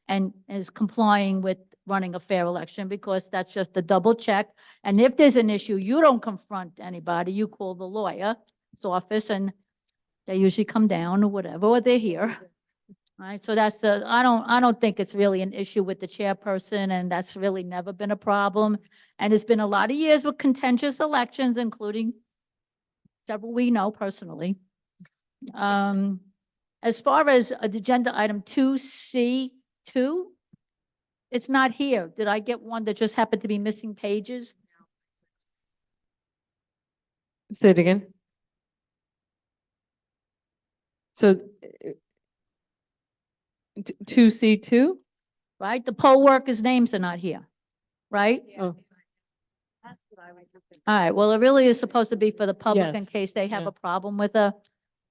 and is complying with running a fair election, because that's just a double check. And if there's an issue, you don't confront anybody, you call the lawyer's office, and they usually come down or whatever, or they're here. Right, so that's I don't think it's really an issue with the chairperson, and that's really never been a problem. And it's been a lot of years with contentious elections, including several we know personally. As far as agenda item 2C2, it's not here. Did I get one that just happened to be missing pages? Say it again. So 2C2? Right, the poll workers' names are not here, right? Oh, All right, well, it really is supposed to be for the public in Yes, case they have yeah. a problem with a.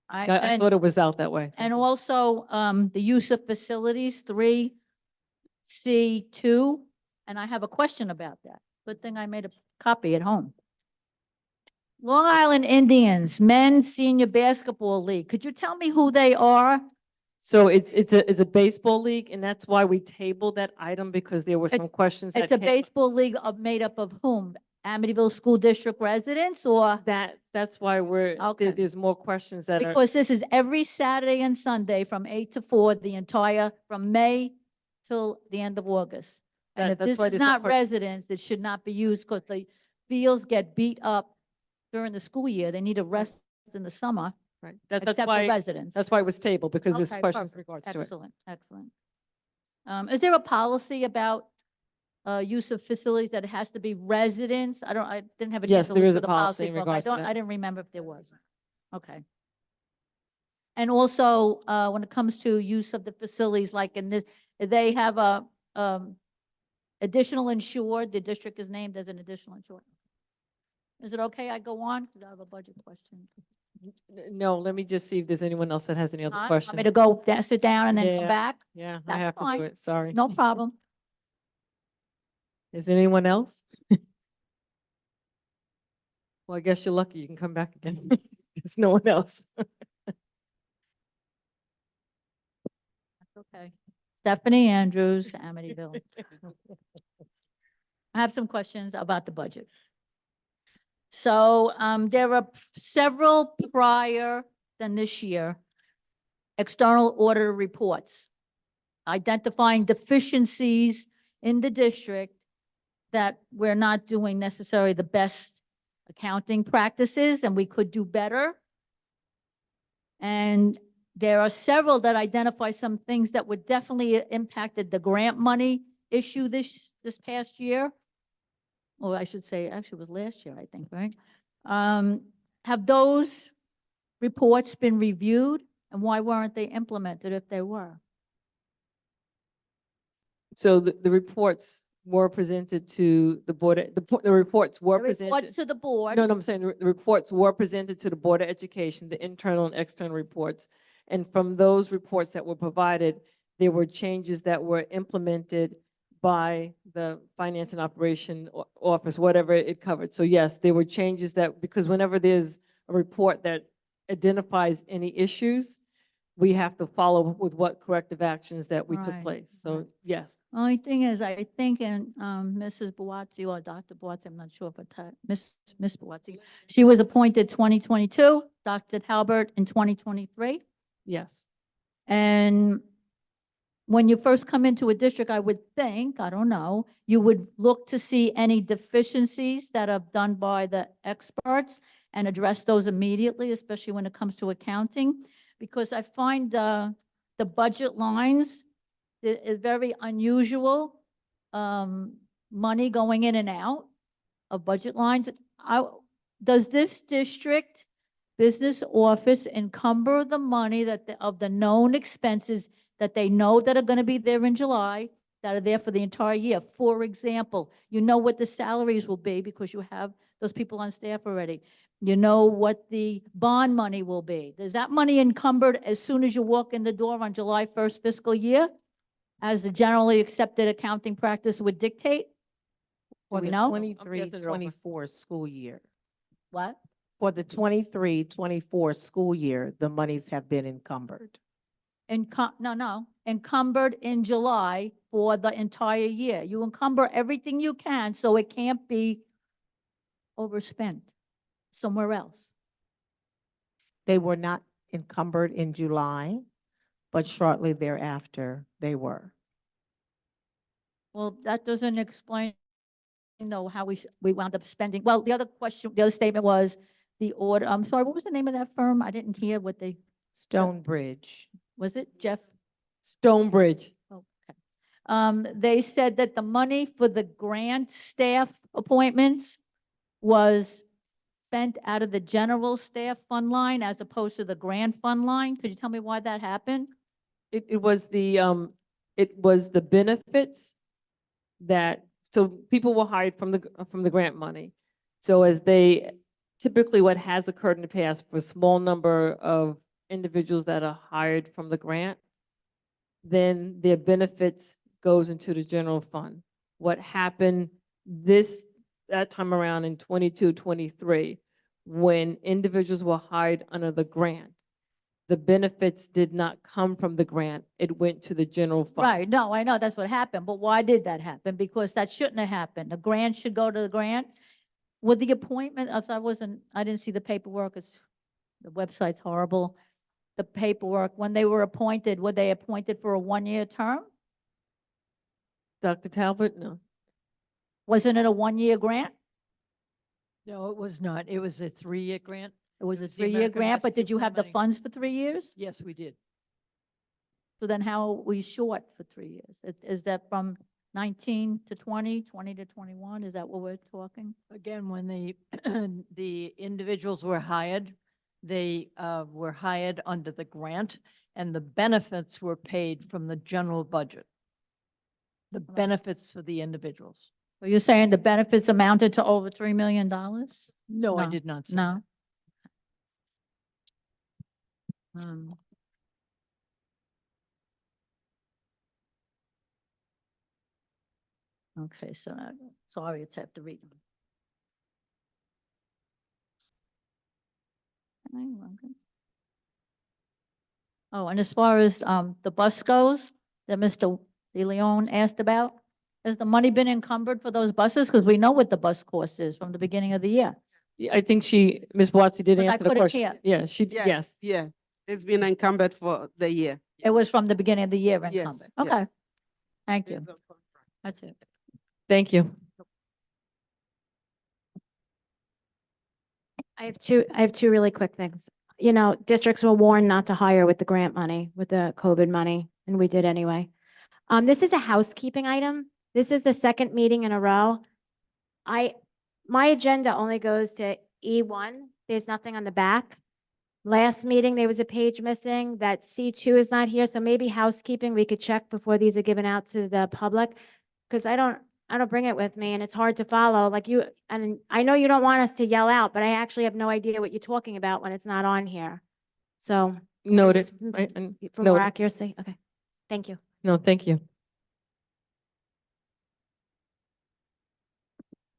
I thought it was out that way. And also, the use of facilities, 3C2, and I have a question about that. Good thing I made a copy at home. Long Island Indians Men's Senior Basketball League. Could you tell me who they are? So it's a baseball league, and that's why we tabled that item, because there were some questions that It's a came. baseball league made up of whom? Amityville School District residents or? That's why there's more questions that are. Because this is every Saturday and Sunday from 8 to 4, from May till the end of August. And if That's this why is there's a not que- residents, it should not be used because the fields get beat up during the school year. They need a rest in the summer, Right. That's except for why, residents. that's why it was tabled, because there's Okay, questions in perfect. regards to it. Excellent, excellent. Is there a policy about use of facilities that it has to be residents? I didn't have a Yes, chance to there look is through a the policy policy in book. regards to that. I didn't remember if there was. Okay. And also, when it comes to use of the facilities, like in this, they have a, additional insured, the district is named as an additional insured. Is it okay I go on? Because I have a budget question. No, let me just see if there's anyone else that has any other Want questions. me to go sit down and then Yeah, come back? Yeah, I That's have to fine. do it, sorry. No problem. Is anyone else? Well, I guess you're lucky you can come back again. There's no one else. Okay. Stephanie Andrews, Amityville. I have some questions about the budget. So there are several prior than this year external auditor reports identifying deficiencies in the district that we're not doing necessarily the best accounting practices and we could do better. And there are several that identify some things that would definitely impacted the grant money issue this past year. Or I should say, actually it was last year, I think, right? Have those reports been reviewed and why weren't they implemented if they were? So the reports were presented to the board, the reports were The reports presented. to the board. No, I'm saying the reports were presented to the Board of Education, the internal and external reports. And from those reports that were provided, there were changes that were implemented by the Finance and Operation Office, whatever it covered. So yes, there were changes that, because whenever there's a report that identifies any issues, we have to follow with what corrective actions that we took Right, place. So yes, Only thing is, I think in Mrs. Buatsi or Dr. Buatsi, I'm not sure, but Miss Buatsi, she was appointed 2022, Dr. Talbert in 2023. yes. And when you first come into a district, I would think, I don't know, you would look to see any deficiencies that are done by the experts and address those immediately, especially when it comes to accounting. Because I find the budget lines is very unusual, money going in and out of budget lines. Does this district business office encumber the money of the known expenses that they know that are going to be there in July, that are there for the entire year? For example, you know what the salaries will be because you have those people on staff already. You know what the bond money will be. Is that money encumbered as soon as you walk in the door on July 1st fiscal year, as the generally accepted accounting practice would dictate? For we the know? 23-24 school year. What? For the 23-24 school year, the monies have been encumbered. Encumbered in July for the entire year. You encumber everything you can so it can't be overspent somewhere else. They were not encumbered in July, but shortly thereafter, they were. Well, that doesn't explain, how we wound up spending. Well, the other statement was the order, I'm sorry, what was the name of that firm? I didn't hear what they, Stonebridge. was it Jeff? Stonebridge. Okay. They said that the money for the grant staff appointments was spent out of the general staff fund line as opposed to the grant fund line. Could you tell me why that happened? It was the benefits that, so people were hired from the grant money. So typically what has occurred in the past for a small number of individuals that are hired from the grant, then their benefits goes into the general fund. What happened that time around in 22-23, when individuals were hired under the grant, the benefits did not come from the grant. It went to the general fund. Right, no, I know that's what happened, but why did that happen? Because that shouldn't have happened. The grant should go to the grant. With the appointment, as I didn't see the paperwork, the website's horrible. The paperwork, when they were appointed, were they appointed for a one-year term? Dr. Talbot, no. Wasn't it a one-year grant? No, it was not. It was a 3-year grant. It was a the 3-year American grant, but Rescue did you Plan have the money. funds for 3 years? Yes, we did. So then how are we short for 3 years? Is that from 19 to 20, 20 to 21? Is that what we're talking? Again, when the individuals were hired, they were hired under the grant and the benefits were paid from the general budget. The benefits for the individuals. Are you saying the benefits amounted to over $3 million? No, I did not say No. Okay, so sorry, it's have to read. Oh, and as far as the bus goes, that Mr. De Leon asked about, has the money been encumbered for those buses? Because we know what the bus cost is from the beginning of the year. I think Ms. Blasi did But I answer the put it question. here. Yeah, she, Yeah, yes. Yeah, it's been incumbent for the year. It was from the beginning of the year Yes, incumbent. yes. Okay, thank you. That's it. Thank you. I have two really quick things. You know, districts were warned not to hire with the grant money, with the COVID money, and we did anyway. This is a housekeeping item. This is the second meeting in a row. My agenda only goes to E1. There's nothing on the back. Last meeting, there was a page missing. That C2 is not here, so maybe housekeeping, we could check before these are given out to the public. Because I don't bring it with me and it's hard to follow, like you, and I know you don't want us to yell out, but I actually have no idea what you're talking about when it's not on here. So. Noted. just For more Noted. accuracy, okay, thank you. No, thank you.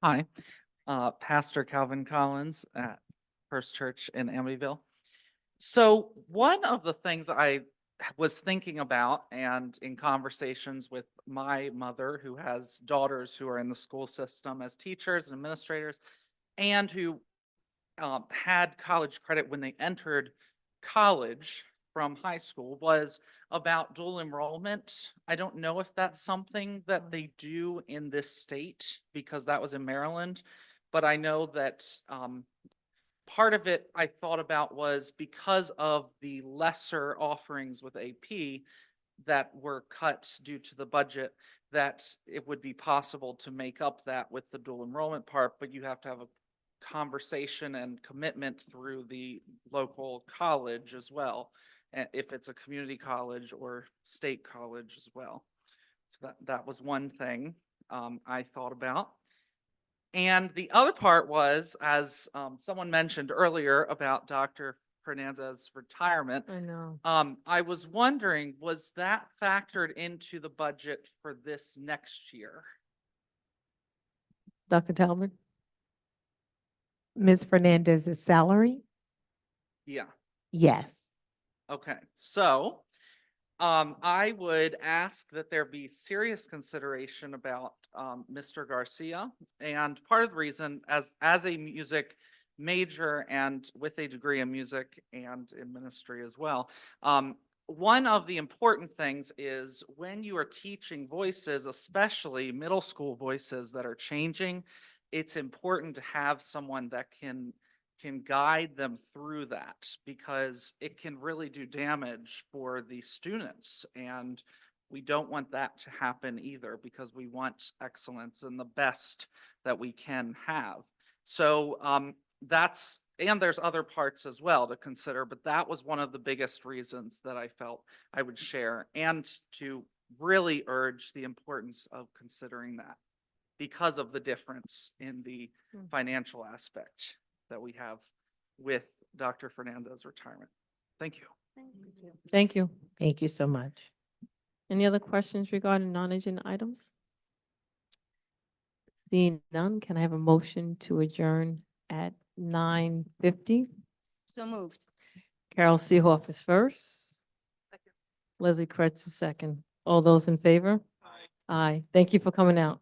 Hi, Pastor Calvin Collins at First Church in Amityville. So one of the things I was thinking about, and in conversations with my mother, who has daughters who are in the school system as teachers and administrators, and who had college credit when they entered college from high school, was about dual enrollment. I don't know if that's something that they do in this state, because that was in Maryland, but I know that part of it I thought about was because of the lesser offerings with AP that were cut due to the budget, that it would be possible to make up that with the dual enrollment part, but you have to have a conversation and commitment through the local college as well, if it's a community college or state college as well. So that was one thing I thought about. And the other part was, as someone mentioned earlier about Dr. Fernandez's retirement, I know. I was wondering, was that factored into the budget for this next year? Dr. Talbot? Ms. Fernandez's salary? Yeah. Yes. Okay, so I would ask that there be serious consideration about Mr. Garcia. And part of the reason, as a music major and with a degree in music and in ministry as well, one of the important things is when you are teaching voices, especially middle school voices that are changing, it's important to have someone that can guide them through that, because it can really do damage for the students. And we don't want that to happen either, because we want excellence and the best that we can have. So and there's other parts as well to consider, but that was one of the biggest reasons that I felt I would share, and to really urge the importance of considering that because of the difference in the financial aspect that we have with Dr. Fernandez's retirement. Thank you. Thank you. Thank you so much. Any other questions regarding non-agenda items? Seeing none, can I have a motion to adjourn at 9:50? So moved. Carol Seehoff is first. Leslie Kretz is second. All those in favor? Aye. Thank you for coming out.